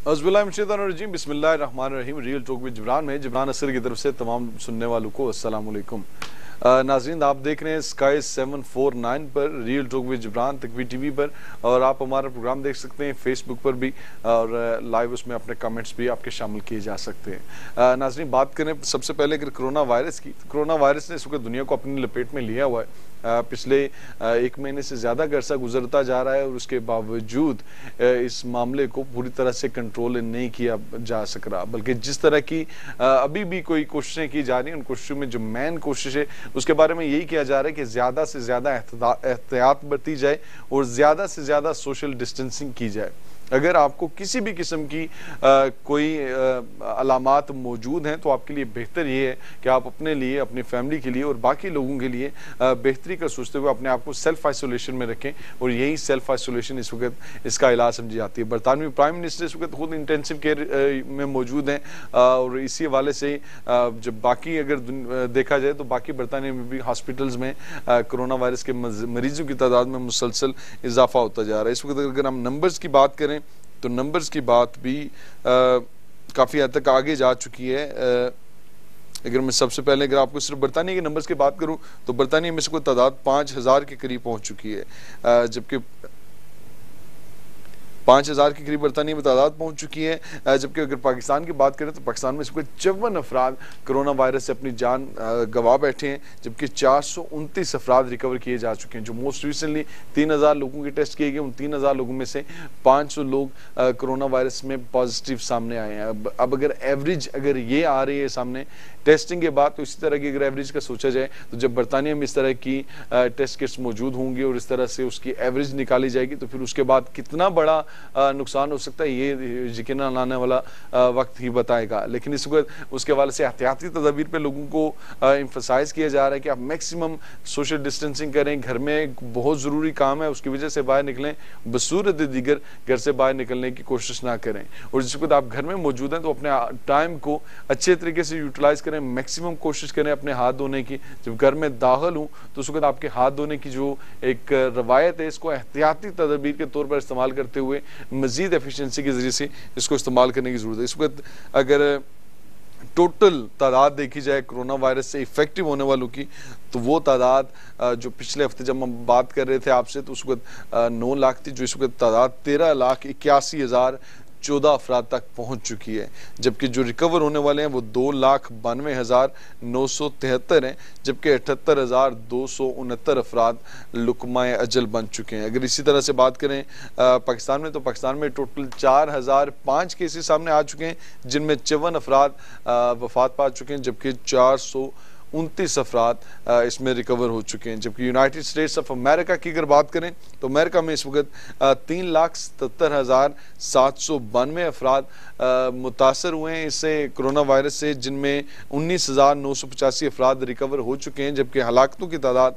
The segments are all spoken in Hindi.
औज़ुबिल्लाहिमिनश्शैतानिर्रजीम बिस्मिल्लाहिर्रहमानिर्रहीम। रियल टॉक विद जिब्रान में जिब्रान असर की तरफ से तमाम सुनने वालों को अस्सलाम वालेकुम। नाज़रीन, आप देख रहे हैं स्काई 749 पर real talk with Jibran Taqvi TV पर, और आप हमारा प्रोग्राम देख सकते हैं फेसबुक पर भी, और लाइव उसमें अपने कमेंट्स भी आपके शामिल किए जा सकते हैं। नाज़रीन, बात करें सबसे पहले अगर कोरोना वायरस की, तो कोरोना वायरस ने इस वक्त दुनिया को अपनी लपेट में लिया हुआ है। पिछले 1 महीने से ज़्यादा अरसा गुजरता जा रहा है और उसके बावजूद इस मामले को पूरी तरह से कंट्रोल नहीं किया जा सक रहा, बल्कि जिस तरह की अभी भी कोई कोशिशें की जा रही हैं, उन कोशिशों में जो मेन कोशिश है उसके बारे में यही किया जा रहा है कि ज़्यादा से ज़्यादा एहतियात बरती जाए और ज़्यादा से ज़्यादा सोशल डिस्टेंसिंग की जाए। अगर आपको किसी भी किस्म की कोई अलामात मौजूद हैं, तो आपके लिए बेहतर ये है कि आप अपने लिए, अपनी फैमिली के लिए और बाकी लोगों के लिए बेहतरी का सोचते हुए अपने आप को सेल्फ आइसोलेशन में रखें, और यही सेल्फ आइसोलेशन इस वक्त इसका इलाज समझी जाती है। बरतानवी प्राइम मिनिस्टर इस वक्त खुद इंटेंसिव केयर में मौजूद हैं, और इसी हवाले से जब बाकी अगर देखा जाए तो बाकी बरतानिया में भी हॉस्पिटल्स में कोरोना वायरस के मरीजों की तादाद में मुसलसल इजाफा होता जा रहा है। इस वक्त अगर हम नंबर्स की बात करें तो नंबर्स की बात भी काफ़ी हद तक आगे जा चुकी है। अगर मैं सबसे पहले अगर आपको सिर्फ बरतानिया के नंबर्स की बात करूं तो बरतानिया में से कोई तादाद 5000 के करीब पहुंच चुकी है, जबकि 5000 के करीब बरतानिया में तादाद पहुंच चुकी है। जबकि अगर पाकिस्तान की बात करें तो पाकिस्तान में इसको 54 अफराद कोरोना वायरस से अपनी जान गंवा बैठे हैं, जबकि 429 अफराद रिकवर किए जा चुके हैं। जो मोस्ट रिसेंटली 3000 लोगों के टेस्ट किए गए, उन 3000 लोगों में से 500 लोग कोरोना वायरस में पॉजिटिव सामने आए हैं। अब अगर एवरेज अगर ये आ रही है सामने टेस्टिंग के बाद, तो इसी तरह की अगर एवरेज का सोचा जाए तो जब बरतानिया में इस तरह की टेस्ट किट्स मौजूद होंगी और इस तरह से उसकी एवरेज निकाली जाएगी, तो फिर उसके बाद कितना बड़ा नुकसान हो सकता है ये यकीनन आने वाला वक्त ही बताएगा। लेकिन इस वक्त उसके हवाले से एहतियाती तदाबीर पे लोगों को एम्फसाइज किया जा रहा है कि आप मैक्सिमम सोशल डिस्टेंसिंग करें, घर में बहुत ज़रूरी काम है उसकी वजह से बाहर निकलें, बसूरत दीगर घर से बाहर निकलने की कोशिश ना करें। और जिस वक्त आप घर में मौजूद हैं तो अपने टाइम को अच्छे तरीके से यूटिलाइज करें, मैक्सिमम कोशिश करें अपने हाथ धोने की। जब घर में दाखिल हूँ तो उस वक्त आपके हाथ धोने की जो एक रवायत है, इसको एहतियाती तदबीर के तौर पर इस्तेमाल करते हुए मजीद एफिशिएंसी के जरिए से इसको इस्तेमाल करने की जरूरत है। इस वक्त अगर टोटल तादाद देखी जाए कोरोना वायरस से इफेक्टिव होने वालों की, तो वो तादाद जो पिछले हफ्ते जब हम बात कर रहे थे आपसे तो उस वक्त 9 लाख थी, जो इस वक्त तादाद 13,81,014 अफराद तक पहुंच चुकी है। जबकि जो रिकवर होने वाले हैं वो 2,92,973 हैं, जबकि 78,269 अफराद लुकमाए अजल बन चुके हैं। अगर इसी तरह से बात करें पाकिस्तान में, तो पाकिस्तान में टोटल 4005 केसेस सामने आ चुके हैं, जिनमें 54 अफराद वफात पा चुके हैं, जबकि 429 अफराद इसमें रिकवर हो चुके हैं। जबकि यूनाइटेड स्टेट्स ऑफ अमेरिका की अगर बात करें तो अमेरिका में इस वक्त 3,77,792 अफराद मुतासर हुए हैं इससे कोरोना वायरस से, जिनमें 19,985 अफराद रिकवर हो चुके हैं, जबकि हलाकतों की तादाद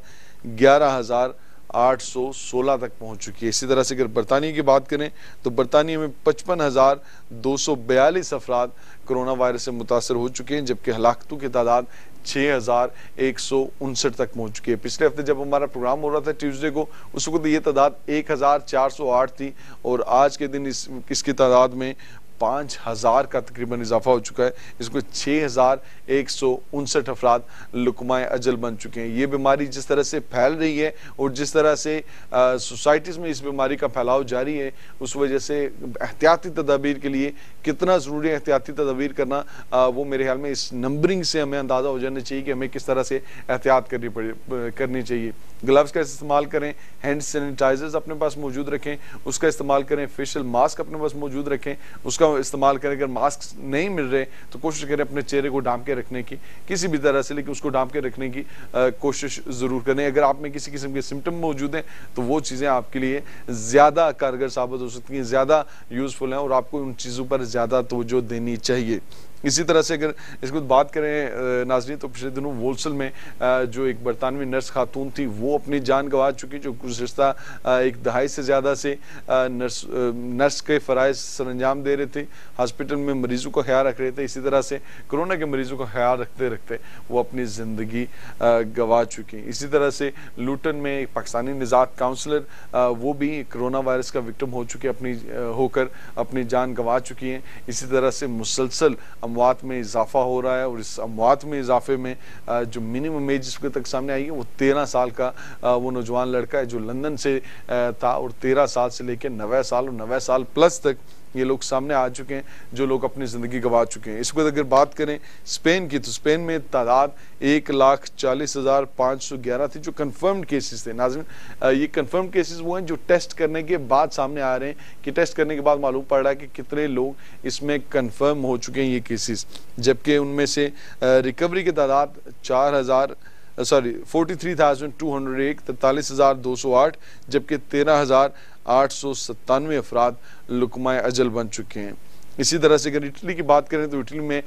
11,816 तक पहुंच चुकी है। इसी तरह से अगर बरतानिया की बात करें तो बरतानिया में 55,242 अफराद कोरोना वायरस से मुतासर हो चुके हैं, जबकि हलाकतों की तादाद 6,159 तक पहुंच चुकी है। पिछले हफ्ते जब हमारा प्रोग्राम हो रहा था ट्यूसडे को, उस वक्त ये तादाद 1,408 थी, और आज के दिन इसकी तादाद में 5,000 का तकरीबन इजाफा हो चुका है। इसको 6,159 अफराद लुकमाए अजल बन चुके हैं। ये बीमारी जिस तरह से फैल रही है और जिस तरह से सोसाइटीज़ में इस बीमारी का फैलाव जारी है, उस वजह से एहतियाती तदाबीर के लिए कितना ज़रूरी है एहतियाती तदाबीर करना, वो मेरे ख्याल में इस नंबरिंग से हमें अंदाज़ा हो जाना चाहिए कि हमें किस तरह से एहतियात करनी चाहिए। ग्लव्स का इस्तेमाल करें, हैंड सैनिटाइजर्स अपने पास मौजूद रखें, उसका इस्तेमाल करें, फेशियल मास्क अपने पास मौजूद रखें, उसका इस्तेमाल करें। अगर मास्क नहीं मिल रहे तो कोशिश करें अपने चेहरे को ढांप के रखने की, किसी भी तरह से, लेकिन उसको ढांप के रखने की कोशिश ज़रूर करें। अगर आप में किसी किस्म के सिम्टम मौजूद हैं तो वो चीज़ें आपके लिए ज़्यादा कारगर साबित हो सकती हैं, ज़्यादा यूज़फुल हैं, और आपको उन चीज़ों पर ज़्यादा तवज्जो देनी चाहिए। इसी तरह से अगर इसको बात करें नाज़रीन, तो पिछले दिनों वोल्सल में जो एक बरतानवी नर्स खातून थी वो अपनी जान गंवा चुकी, जो गुज़िश्ता एक दहाई से ज़्यादा से नर्स के फ़राइज़ सरअंजाम दे रहे थे, हॉस्पिटल में मरीज़ों का ख्याल रख रहे थे। इसी तरह से कोरोना के मरीज़ों का ख्याल रखते रखते वो अपनी ज़िंदगी गंवा चुकी। इसी तरह से लूटन में एक पाकिस्तानी निजात काउंसलर वो भी कोरोना वायरस का विक्टिम हो चुके होकर अपनी जान गंवा चुकी हैं। इसी तरह से मुसलसल अमवात में इजाफा हो रहा है और इस अमवात में इजाफे में जो मिनिमम एज इसके तक सामने आई है वो 13 साल का वो नौजवान लड़का है जो लंदन से था और 13 साल से लेकर 90 साल और 90 साल प्लस तक ये लोग सामने आ चुके हैं जो लोग अपनी ज़िंदगी गंवा चुके हैं। इसके बाद अगर बात करें स्पेन की, तो स्पेन में तादाद 1,40,511 थी जो कन्फर्म्ड केसेस थे। नाज़रीन ये कन्फर्म्ड केसेस वो हैं जो टेस्ट करने के बाद सामने आ रहे हैं कि टेस्ट करने के बाद मालूम पड़ रहा है कि कितने लोग इसमें कन्फर्म हो चुके हैं ये केसेस, जबकि उनमें से रिकवरी की तादाद 43,201 43,208 जबकि 13,897 अफराद लुकमाए अजल बन चुके हैं। इसी तरह से अगर इटली की बात करें तो इटली में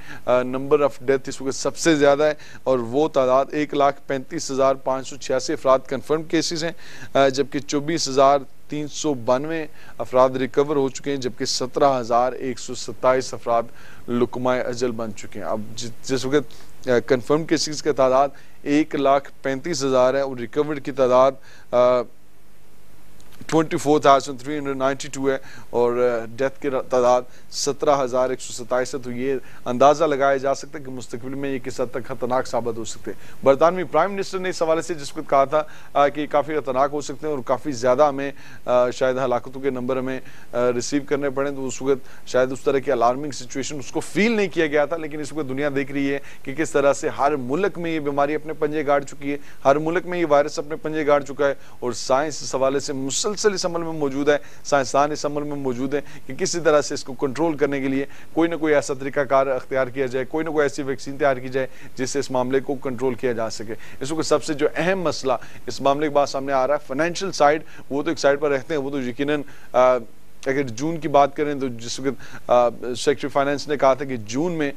नंबर ऑफ डेथ इस वक्त सबसे ज़्यादा है और वो तादाद 1,35,586 अफराद कन्फर्म केसेस हैं, जबकि 24,392 अफराद रिकवर हो चुके हैं, जबकि 17,127 अफराद लुकमाए अजल बन चुके हैं। अब जिस वक्त कन्फर्म केसेस की तादाद 1,35,000 है और रिकवर्ड की तादाद 24,392 है और डेथ की तादाद 17,127 है, तो ये अंदाज़ा लगाया जा सकता है कि मुस्तकबिल में ये किस हद तक खतरनाक साबित हो सकते हैं। बरतानवी प्राइम मिनिस्टर ने इस हवाले से जिस वक्त कहा था कि काफ़ी खतरनाक हो सकते हैं और काफ़ी ज़्यादा हमें शायद हलाकतों के नंबर हमें रिसीव करने पड़े, तो उस वक्त शायद उस तरह की अलार्मिंग सिचुएशन उसको फील नहीं किया गया था, लेकिन इस वक्त दुनिया देख रही है कि किस तरह से हर मुल्क में ये बीमारी अपने पंजे गाड़ चुकी है, हर मुल्क में ये वायरस अपने पंजे गाड़ चुका है और साइंस इस हवाले से मुसलसल इस अमल में मौजूद है, साइंसदान इस अमल में मौजूद है कि किसी तरह से इसको कंट्रोल करने के लिए कोई ना कोई ऐसा तरीकाकार अख्तियार किया जाए, कोई ना कोई ऐसी वैक्सीन तैयार की जाए जिससे इस मामले को कंट्रोल किया जा सके। इसको सबसे जो अहम मसला इस मामले के बाद सामने आ रहा है फाइनेंशियल साइड, वो तो एक साइड पर रहते हैं, वो तो यकीनन अगर जून की बात करें तो जिस वक्त सेक्रेटरी फाइनेंस ने कहा था कि जून में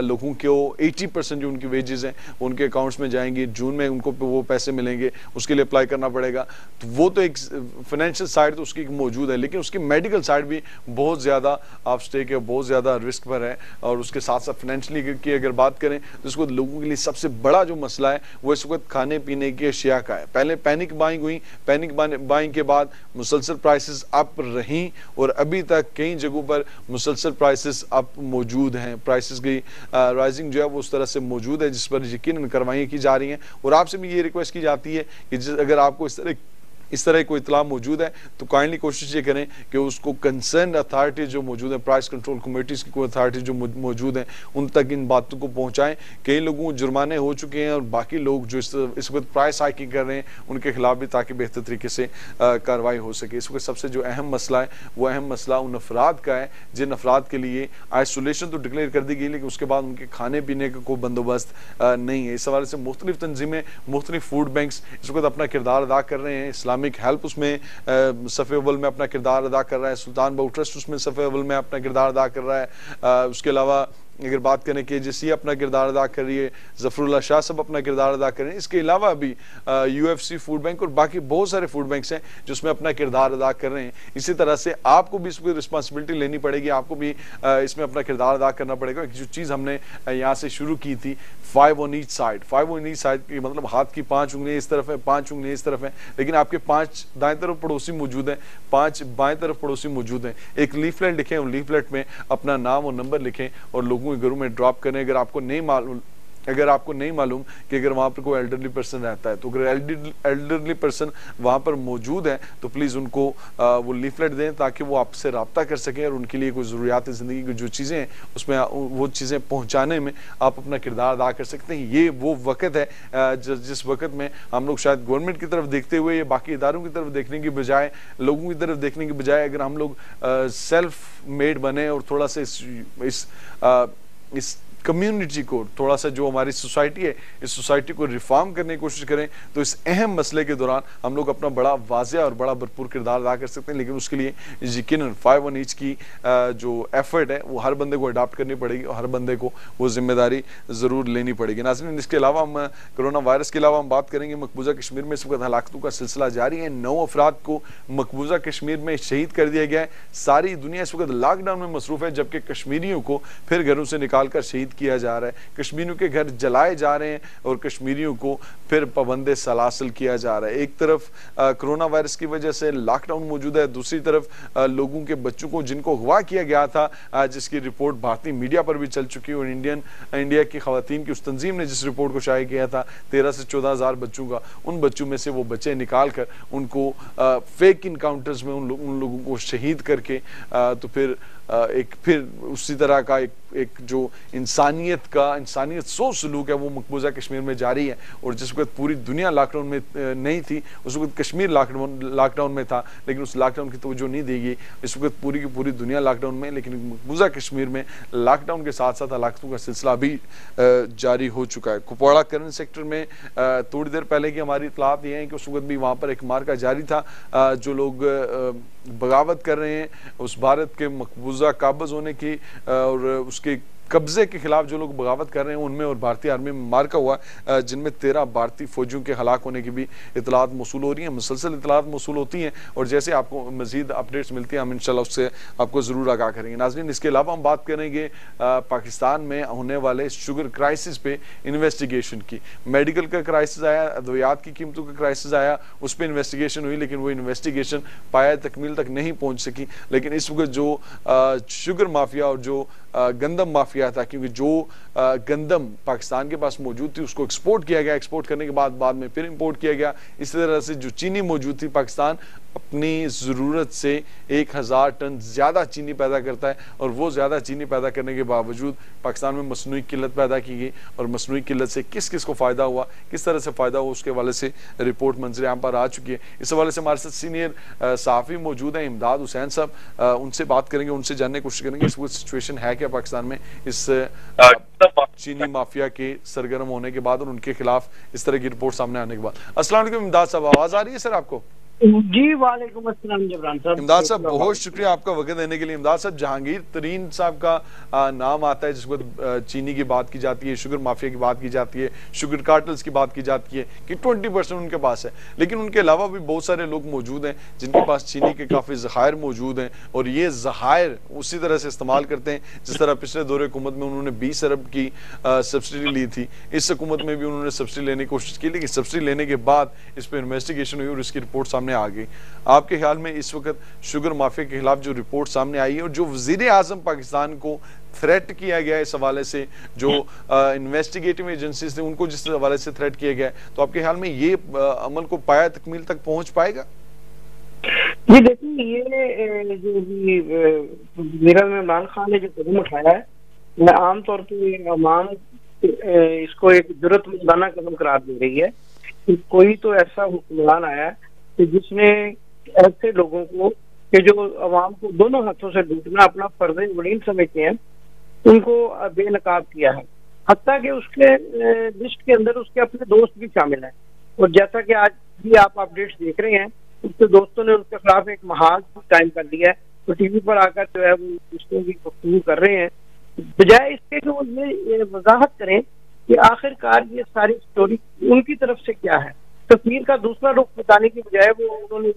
लोगों को 80% जो उनकी वेजेस हैं उनके अकाउंट्स में जाएंगी, जून में उनको वो पैसे मिलेंगे, उसके लिए अप्लाई करना पड़ेगा, तो वो तो एक फाइनेंशियल साइड तो उसकी मौजूद है, लेकिन उसकी मेडिकल साइड भी बहुत ज़्यादा ऑफ स्टेक है, बहुत ज़्यादा रिस्क पर है। और उसके साथ साथ फाइनेंशियली की अगर बात करें तो इसको लोगों के लिए सबसे बड़ा जो मसला है वो इस वक्त खाने पीने की अशिया का है। पहले पैनिक बाइंग हुई, पैनिक बाइंग के बाद मुसलसल प्राइसेस अप रहीं और अभी तक कई जगहों पर मुसलसल प्राइसेस अप मौजूद हैं, प्राइसेस की राइजिंग जो है वो उस तरह से मौजूद है जिस पर यकीनन कार्रवाई की जा रही हैं। और आपसे भी ये रिक्वेस्ट की जाती है कि अगर आपको इस तरह कोई इतला मौजूद है तो काइंडली कोशिश ये करें कि उसको कंसर्न अथॉरिटी जो मौजूद है, प्राइस कंट्रोल कमेटीज़ की कोई अथॉरिटी जो मौजूद हैं उन तक इन बातों को पहुंचाएं। कई लोगों को जुर्माने हो चुके हैं और बाकी लोग जो इस वक्त प्राइस हाइकिंग कर रहे हैं उनके खिलाफ भी ताकि बेहतर तरीके से कार्रवाई हो सके। इस वक्त सबसे जो अहम मसला है वो अहम मसला उन अफराद का है जिन अफराद के लिए आइसोलेशन तो डिक्लेयर कर दी गई लेकिन उसके बाद उनके खाने पीने का कोई बंदोबस्त नहीं है। इस हवाले से मुख्तलिफ तंजीमें, मुख्तलिफ फूड बैंक्स इस वक्त अपना किरदार अदा कर रहे हैं। इस्लामिक हेल्प उसमें सफ़े अव्वल में अपना किरदार अदा कर रहा है, सुल्तान बहु ट्रस्ट उसमें सफ़े अव्वल में अपना किरदार अदा कर रहा है। उसके अलावा अगर बात करें कि KJC अपना किरदार अदा कर रही है, जफरुल्लाह शाह सब अपना किरदार अदा कर रहे हैं। इसके अलावा भी UFC फूड बैंक और बाकी बहुत सारे फूड बैंक्स हैं जो उसमें अपना किरदार अदा कर रहे हैं। इसी तरह से आपको भी इसकी रिस्पॉन्सिबिलिटी लेनी पड़ेगी, आपको भी इसमें अपना किरदार अदा करना पड़ेगा। जो चीज़ हमने यहाँ से शुरू की थी 5 on each side, 5 on each side की मतलब हाथ की 5 उंगलियाँ इस तरफ है, 5 उंगलियाँ इस तरफ है, लेकिन आपके 5 दाएं तरफ पड़ोसी मौजूद हैं, 5 बाएं तरफ पड़ोसी मौजूद हैं। एक लीफलेट लिखें और लीफलेट में अपना नाम और नंबर लिखें और लोगों के घरों में ड्रॉप करें। अगर आपको नहीं मालूम कि अगर वहाँ पर कोई एल्डरली पर्सन रहता है तो अगर एल्डरली पर्सन वहाँ पर मौजूद है तो प्लीज़ उनको वो लीफलेट दें ताकि वो आपसे रब्ता कर सकें और उनके लिए कोई ज़रूरियात ज़िंदगी की जो चीज़ें हैं उसमें वो चीज़ें पहुँचाने में आप अपना किरदार अदा कर सकते हैं। ये वो वक़्त है जिस वक़्त में हम लोग शायद गवर्नमेंट की तरफ देखते हुए या बाकी इदारों की तरफ देखने की बजाय, लोगों की तरफ देखने की बजाय अगर हम लोग सेल्फ मेड बने और थोड़ा सा इस कम्युनिटी को, थोड़ा सा जो हमारी सोसाइटी है, इस सोसाइटी को रिफॉर्म करने की कोशिश करें, तो इस अहम मसले के दौरान हम लोग अपना बड़ा वाज़ेह और बड़ा भरपूर किरदार अदा कर सकते हैं। लेकिन उसके लिए यकीनन 5 on each की जो एफर्ट है वो हर बंदे को अडाप्ट करनी पड़ेगी और हर बंदे को वो जिम्मेदारी ज़रूर लेनी पड़ेगी। नाज़रीन, इसके अलावा हम कोरोना वायरस के अलावा हम बात करेंगे मकबूजा कश्मीर में इस वक्त हलाकतों का सिलसिला जारी है। 9 अफराद को मकबूजा कश्मीर में शहीद कर दिया गया है। सारी दुनिया इस वक्त लॉकडाउन में मसरूफ है, जबकि कश्मीरियों को फिर घरों से निकाल कर शहीद किया जा रहा है। कश्मीरियों के घर जलाए जा रहे हैं और कश्मीरियों को फिर पाबंदे सलासिल किया जा रहा है। एक तरफ कोरोना वायरस की वजह से लॉकडाउन मौजूद है, दूसरी तरफ लोगों के बच्चों को जिनको अगवा किया गया था, जिसकी रिपोर्ट भारतीय मीडिया पर भी चल चुकी है, और इंडिया की खवातीन की उस तंजीम ने जिस रिपोर्ट को शाया किया था 13 से 14 हज़ार बच्चों का, उन बच्चों में से वो बच्चे निकाल कर उनको फेक इनकाउंटर्स में उन लोगों को शहीद करके तो फिर उसी तरह का एक जो इंसानियत सो सलूक है वो मकबूजा कश्मीर में जारी है। और जिस वक्त पूरी दुनिया लॉकडाउन में नहीं थी, उस वक्त कश्मीर लॉकडाउन में था, लेकिन उस लॉकडाउन की तवज्जो नहीं दी गई। इस वक्त पूरी की पूरी दुनिया लॉकडाउन में, लेकिन मकबूजा कश्मीर में लॉकडाउन के साथ साथ हलाकतों का सिलसिला भी जारी हो चुका है। कुपवाड़ा करन सेक्टर में थोड़ी देर पहले की हमारी इतलात ये है कि उस वक्त भी वहाँ पर एक मार्का जारी था। जो लोग बगावत कर रहे हैं उस भारत के मकबूजा काबज होने की और उसके कब्जे के खिलाफ जो लोग बगावत कर रहे हैं, उनमें और भारतीय आर्मी में मार्का हुआ, जिनमें 13 भारतीय फौजियों के हलाक होने की भी इतलात मौसूल हो रही हैं। मुसलसल इतलात मौसूल होती हैं और जैसे आपको मजीद अपडेट्स मिलती हैं हम इंशाल्लाह उससे आपको ज़रूर आगाह करेंगे। नाज़रीन, इसके अलावा हम बात करेंगे पाकिस्तान में होने वाले शुगर क्राइसिस पे इन्वेस्टिगेशन की। मेडिकल का क्राइसिस आया, अद्वियात की कीमतों का क्राइसिस आया, उस पर इन्वेस्टिगेशन हुई, लेकिन वो इन्वेस्टिगेशन पाया तकमील तक नहीं पहुँच सकी। लेकिन इस वक्त जो शुगर माफिया और जो गंदम माफिया था, क्योंकि जो गंदम पाकिस्तान के पास मौजूद थी उसको एक्सपोर्ट किया गया, एक्सपोर्ट करने के बाद में फिर इंपोर्ट किया गया। इसी तरह से जो चीनी मौजूद थी, पाकिस्तान अपनी ज़रूरत से 1000 टन ज़्यादा चीनी पैदा करता है और वो ज़्यादा चीनी पैदा करने के बावजूद पाकिस्तान में मसनूई किल्लत पैदा की गई। और मसनूई किल्लत से किस किस को फ़ायदा हुआ, किस तरह से फ़ायदा हुआ, उसके हवाले से रिपोर्ट मंजर आम पर आ चुकी है। इस हवाले से हमारे साथ सीनियर सहाफ़ी मौजूद हैं, इमदाद हुसैन साहब, उनसे बात करेंगे, उनसे जानने की कोशिश करेंगे इस वक्त सिचुएशन है क्या पाकिस्तान में इस चीनी माफिया के सरगर्म होने के बाद और उनके खिलाफ इस तरह की रिपोर्ट सामने आने के बाद। अस्सलाम वालेकुम इमदाद साहब, आवाज़ आ रही है सर आपको? जी वालेकुम अस्सलाम जबरान साहब। इमदाद साहब, बहुत शुक्रिया आपका वक्त देने के लिए। इमदाद साहब, जहांगीर तरीन साहब का नाम आता है जिसको चीनी की बात की जाती है, शुगर माफिया की बात की जाती है, शुगर कार्टल्स की बात की जाती है कि 20% उनके पास है, लेकिन उनके अलावा भी बहुत सारे लोग मौजूद हैं जिनके पास चीनी के काफ़ी ज़खायर मौजूद हैं और ये ज़खायर उसी तरह से इस्तेमाल करते हैं जिस तरह पिछले दौरे हुकूमत में उन्होंने 20 अरब की सब्सिडी ली थी। इस हुकूमत में भी उन्होंने सब्सिडी लेने की कोशिश की, लेकिन सब्सिडी लेने के बाद इस पर इन्वेस्टिगेशन हुई और इसकी रिपोर्ट सामने आ गई। आपके ख्याल में इस वक्त शुगर माफिया के खिलाफ जो रिपोर्ट सामने आई है और जो वजीर आजम पाकिस्तान को थ्रेट किया गया है इस हवाले से, जो इन्वेस्टिगेटिव एजेंसीज थे उनको जिस हवाले से थ्रेट किया गया है, तो आपके ख्याल में ये अमल को पाया तकमील तक पहुंच पाएगा? जी देखिए, ये जो भी मीरा इमरान खान ने जो कदम उठाया है, मैं आमतौर पर अवाम इसको एक जुर्रतमंदाना कदम करार दे रही है कि कोई तो ऐसा हुक्मरान आया है कि जिसने ऐसे लोगों को कि जो अवाम को दोनों हाथों से लूटना अपना फर्ज वलीन समझते हैं, उनको बेनकाब किया है। हत्ता कि उसके लिस्ट के अंदर उसके अपने दोस्त भी शामिल हैं। और जैसा कि आज भी आप अपडेट्स देख रहे हैं, उसके दोस्तों ने उसके खिलाफ एक महाज कायम कर दिया है, तो टीवी पर आकर जो है वो उसको भी गुफ्तगू कर रहे हैं, बजाय इसके कि वो ये वजाहत करें कि आखिरकार ये सारी स्टोरी उनकी तरफ से क्या है। तस्वीर का दूसरा रुख बताने की बजाय वो उन्होंने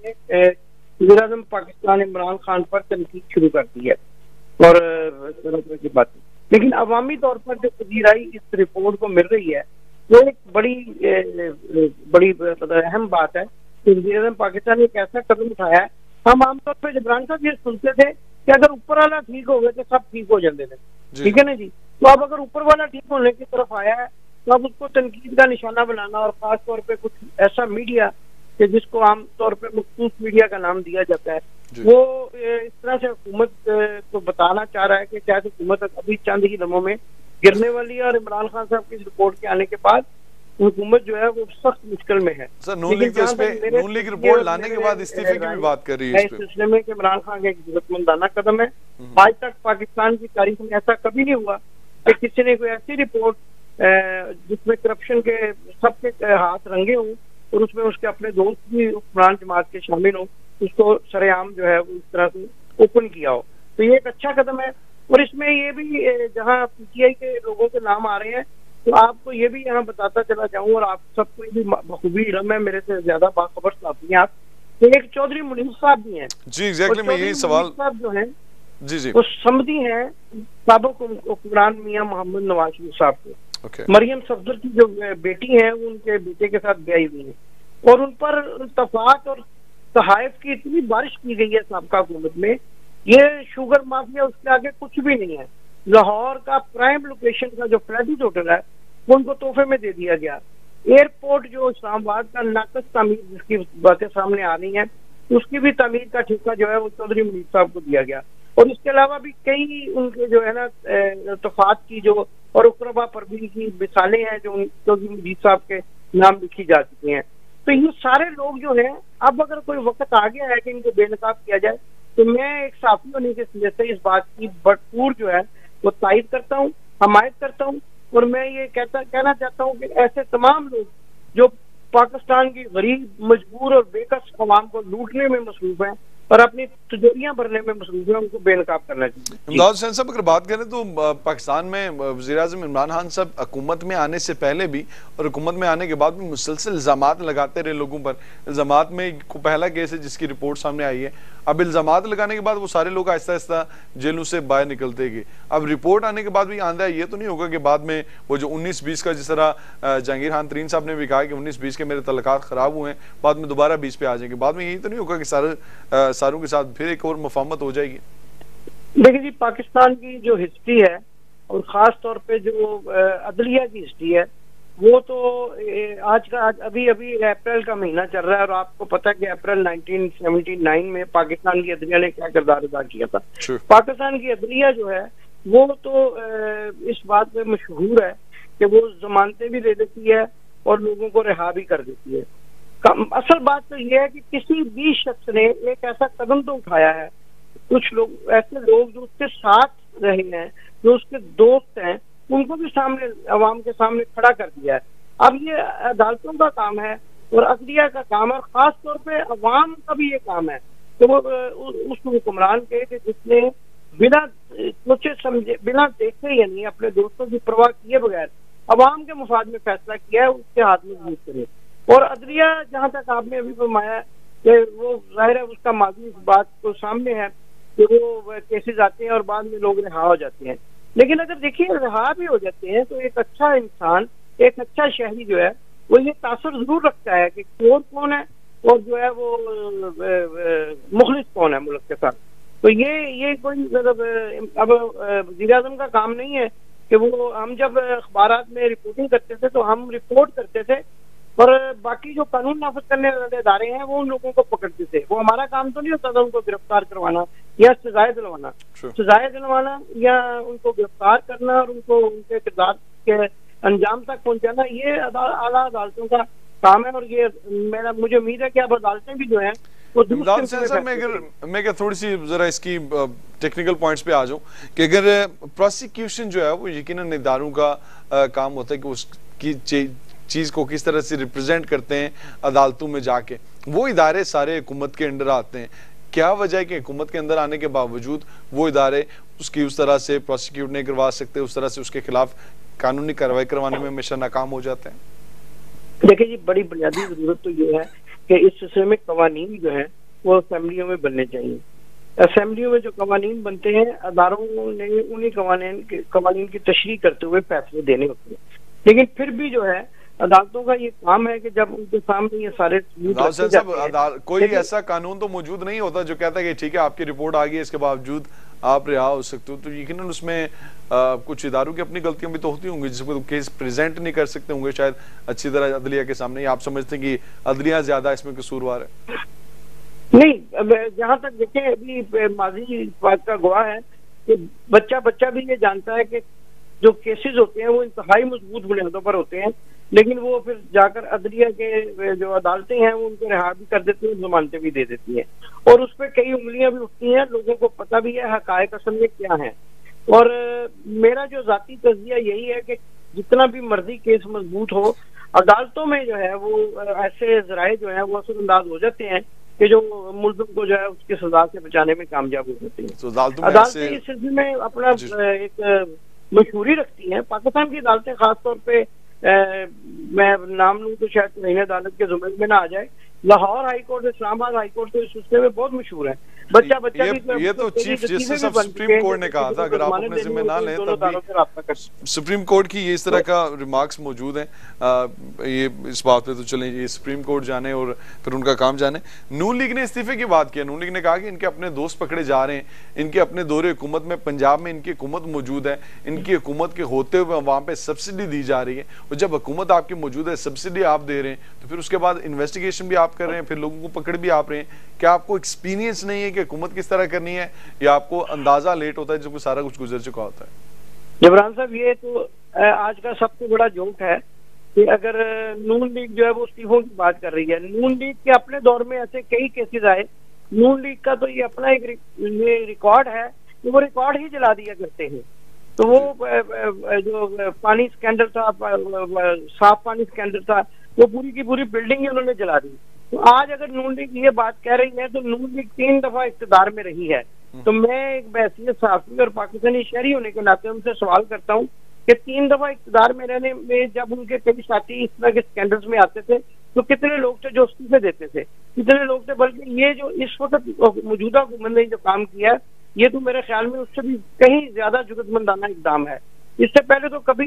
वज़ीर आज़म पाकिस्तान इमरान खान पर तनकीद शुरू कर दी है और तरह तरह की बातें। लेकिन अवामी तौर पर जो पजीराई इस रिपोर्ट को मिल रही है, वो एक बड़ी अहम बात है कि वज़ीर आज़म पाकिस्तान ने एक ऐसा कदम उठाया है। हम आमतौर पर जबरान साहब ये सुनते थे कि अगर ऊपर वाला ठीक हो गया तो सब ठीक हो जाते थे, ठीक है ना जी। तो अब अगर ऊपर वाला ठीक होने की तरफ आया है तो अब उसको तनकीद का निशाना बनाना, और खास तौर पे कुछ ऐसा मीडिया कि जिसको आमतौर पे मखसूस मीडिया का नाम दिया जाता है, वो इस तरह से हुकूमत को बताना चाह रहा है कि शायद हुकूमत अभी चंद ही लम्हों में गिरने वाली है। और इमरान खान साहब की रिपोर्ट के आने के बाद हुकूमत जो है वो सख्त मुश्किल में है। सर, नून लीग रिपोर्ट लाने के बाद इस्तीफे की भी बात कर रही है इस सिलसिले में कि इमरान खान का एक जरूरतमंदाना कदम है। आज तक पाकिस्तान की तारीख में ऐसा कभी नहीं हुआ कि किसी ने कोई ऐसी रिपोर्ट जिसमें करप्शन के सबके हाथ रंगे हों और उसमें उसके अपने दोस्त भी हुक्मरान जमात के शामिल हों, उसको सरेआम जो है वो इस तरह से ओपन किया हो। तो ये एक अच्छा कदम है। और इसमें ये भी जहाँ पीटीआई के लोगों के नाम आ रहे हैं, तो आपको ये भी यहाँ बताता चला जाऊं, और आप सबको ये भी बखूबी इल्म है, मेरे से ज्यादा बाखबर साथी हैं आप, तो एक चौधरी मुनीर साहब भी हैं। जी एग्जैक्टली, मैं यही सवाल साहब जो है जी वो समझी हैं साबिक हुक्मरान मियां मोहम्मद नवाज शरीफ साहब को। मरियम सफदर की जो बेटी है वो उनके बेटे के साथ ब्याही हुई है, और उन पर तफात और तहाइफ की इतनी बारिश की गई है साबका हुकूमत में, ये शुगर माफिया उसके आगे कुछ भी नहीं है। लाहौर का प्राइम लोकेशन का जो फ्लैटिस होटल है वो उनको तोहफे में दे दिया गया। एयरपोर्ट जो इस्लामाबाद का नाकस तामीर जिसकी बातें सामने आ रही हैं, उसकी भी तामीर का ठेका जो है वो चौधरी मुनीर साहब को दिया गया। और इसके अलावा भी कई उनके जो है ना तफात की जो और उकरबा परवीन की मिसालें हैं जो चौधरी मुनीर साहब के नाम लिखी जा चुकी हैं। तो ये सारे लोग जो हैं, अब अगर कोई वक्त आ गया है कि इनको बेनकाब किया जाए, तो मैं एक साथी होने के वजह से इस बात की भरपूर जो है वो तायद करता हूँ, हमायत करता हूँ। और मैं ये कहना चाहता हूँ कि ऐसे तमाम लोग जो पाकिस्तान की गरीब, मजबूर और बेकस अवाम को लूटने में मसरूफ हैं और अपनी तिजोरियां भरने में मसरूफ है, उनको बेनकाब करना चाहिए। इमदाद हुसैन साहब, अगर बात करें तो पाकिस्तान में वज़ीर-ए-आज़म इमरान खान साहब हुकूमत में आने से पहले भी और हुकूमत में आने के बाद भी मुसलसल इल्ज़ामात लगाते रहे लोगों पर। इल्ज़ामात में पहला केस है जिसकी रिपोर्ट सामने आई है। अब इल्ज़ामात लगाने के बाद वो सारे लोग आहिस्ता आहिस्ता जेलों से बाहर निकलते गए। अब रिपोर्ट आने के बाद भी आंदा ये तो नहीं होगा कि बाद में वो जो 19-20 का, जिस तरह जहांगीर खान तरीन साहब ने भी कहा कि 19-20 के मेरे तल्लुकात खराब हुए हैं, बाद में दोबारा 20 पे आ जाएंगे। बाद में यही तो नहीं होगा कि सारों के साथ फिर एक और मुफाहमत हो जाएगी। देखिए जी, पाकिस्तान की जो हिस्ट्री है और ख़ास तौर पे जो अदलिया की हिस्ट्री है, वो तो आज अभी अप्रैल का महीना चल रहा है और आपको पता है कि अप्रैल 1979 में पाकिस्तान की अदलिया ने क्या किरदार अदा किया था। पाकिस्तान की अदलिया जो है वो तो इस बात में मशहूर है कि वो जमानतें भी दे देती है और लोगों को रिहा भी कर देती है। असल बात तो ये है कि किसी भी शख्स ने एक ऐसा कदम तो उठाया है, कुछ लोग ऐसे लोग जो उसके साथ रहे हैं, जो उसके दोस्त हैं, उनको भी सामने अवाम के सामने खड़ा कर दिया है। अब ये अदालतों का काम है और अदलिया का काम है, और खास तौर पे अवाम का भी ये काम है कि वो उस हुक्मरान के जिसने बिना सोचे समझे, बिना देखे यानी अपने दोस्तों की परवाह किए बगैर अवाम के मुफाद में फैसला किया है, उसके हाथ में जूत करे। और अदलिया, जहाँ तक आपने अभी फरमाया कि वो जाहिर है उसका माजी इस बात को सामने है कि वो केसेस आते हैं और बाद में लोग रिहा हो जाते हैं। लेकिन अगर देखिए रिहा भी हो जाते हैं तो एक अच्छा इंसान, एक अच्छा शहरी जो है वो ये तासुर जरूर रखता है कि चोर कौन है और जो है वो मुखलिस कौन है मुल्क के साथ। तो ये कोई मतलब अब वज़ीर-ए-आज़म का काम नहीं है कि वो, हम जब अखबारात में रिपोर्टिंग करते थे तो हम रिपोर्ट करते थे और बाकी जो कानून नाफिज करने वाले इदारे हैं वो उन लोगों को पकड़ते थे। वो हमारा काम तो नहीं होता था उनको गिरफ्तार करवाना या सजाएं दिलवाना, सजाएं दिलवाना या उनको गिरफ्तार करना और उनको उनके किरदार के अंजाम तक पहुंचाना, ये आला अदालतों का काम है। और ये मुझे उम्मीद है कि अब अदालतें भी जो है मैं क्या थोड़ी सी जरा इसकी टेक्निकल पॉइंट्स पे आ जाऊं कि अगर प्रोसिक्यूशन जो है वो यकीनन इदारों का काम होता है कि उसकी चीज को किस तरह से रिप्रेजेंट करते हैं अदालतों में जाके, वो इदारे सारे हुकूमत के अंडर आते हैं। क्या वजह है कि हुकूमत के अंदर आने के बावजूद वो इदारे उसकी उस तरह से प्रोसिक्यूट नहीं करवा सकते, उस तरह से उसके खिलाफ कानूनी कार्रवाई करवाने में हमेशा नाकाम हो जाते हैं? देखिए जी, बड़ी बुनियादी जरूरत तो ये है कि इस सिलसिले में कवानीन जो है वो असेंबलियों में बनने चाहिए। असेंबलियों में जो कवानीन बनते हैं, अदारों ने उन्हीं कवानीन की तशरीह करते हुए फैसले देने होते हैं। लेकिन फिर भी जो है अदालतों का ये काम है कि जब उनके सामने ये सारे कोई ऐसा कानून तो मौजूद नहीं होता जो कहता है कि ठीक है आपकी रिपोर्ट आ गई, इसके बावजूद आप रिहा हो सकते हो। तो यकीनन उसमें कुछ इदारों की अपनी गलतियां भी तो होती होंगी जिसको केस प्रेजेंट नहीं कर सकते होंगे शायद अच्छी तरह अदलिया के सामने। आप समझते हैं कि अदलिया ज्यादा इसमें कसूरवार है? नहीं, जहाँ तक देखें अभी माजी इस बात का गवाह है कि बच्चा भी ये जानता है कि जो केसेस होते हैं वो इंतहाई मजबूत बुनियादों पर होते हैं, लेकिन वो फिर जाकर अदलिया के जो अदालतें हैं वो उनको रिहा भी कर देती हैं, जमानतें भी दे देती हैं और उस पर कई उंगलियां भी उठती हैं। लोगों को पता भी है हकायक असल में क्या है। और मेरा जो जाती तज़किया यही है कि जितना भी मर्जी केस मजबूत हो, अदालतों में जो है वो ऐसे जराए जो है वो असरअंदाज हो जाते हैं कि जो मुल्ज़िम को जो है उसकी सजा से बचाने में कामयाब हो जाती हैं। तो अदालतों में अदालतें इस सिलसिले में अपना एक मशहूरी रखती हैं। पाकिस्तान की अदालतें खासतौर पे मैं नाम लूँ तो शायद तौहीन अदालत के जुम्मन में ना आ जाए, Lahore high court, Islamabad high court तो इस सिलसिले में बहुत मशहूर है। बच्चा ये तो chief justice of supreme court ने कहा था, अगर आप अपने जिम्मे ना लें तब भी सुप्रीम कोर्ट की ये इस तरह का रिमार्क्स मौजूद हैं। ये इस बात पे तो चलें, ये सुप्रीम कोर्ट जाने और फिर उनका काम जाने। नून लीग ने इस्तीफे की बात किया। नून लीग ने कहा कि इनके अपने दोस्त पकड़े जा रहे हैं, इनके अपने दौरे हुकूमत में पंजाब में इनकी हुकूमत मौजूद है, इनकी हुकूमत के होते हुए वहां पे सब्सिडी दी जा रही है, और जब हुकूमत आपकी मौजूद है, सब्सिडी आप दे रहे हैं, तो फिर उसके बाद इन्वेस्टिगेशन भी आप कर रहे हैं, फिर लोगों को पकड़ भी आप रहे हैं। क्या आपको एक्सपीरियंस नहीं है कि हुकूमत किस तरह करनी है, या आपको अंदाजा लेट होता है जब सारा कुछ गुजर चुका होता है? जबरान साहब, ये तो आज का सबसे बड़ा जोक है कि अगर नून लीग जो है वो इस्तीफों की बात कर रही है। नून लीग के अपने दौर में ऐसे कई केसेस आए। नून लीग का तो ये अपना एक रिकॉर्ड है कि वो रिकॉर्ड ही जला दिया करते हैं। तो वो जो पानी स्कैंडल था, साफ पानी स्कैंडल था, वो पूरी की पूरी बिल्डिंग ही उन्होंने जला दी। तो आज अगर नून लीग ये बात कह रही है तो नून लीग 3 दफा इख्तियार में रही है। तो मैं एक बैसियत सहाफी और पाकिस्तानी शहरी होने के नाते उनसे सवाल करता हूँ कि 3 दफा इख्तियार में रहने में जब उनके कई साथी इस तरह के स्कैंडल्स में आते थे तो कितने लोग थे जो इस्तीफे देते थे, कितने लोग थे। बल्कि ये जो इस वक्त मौजूदा हुकूमत ने जो काम किया है, ये तो मेरे ख्याल में उससे भी कहीं ज्यादा जुर्मंदाना इकदाम है। इससे पहले तो कभी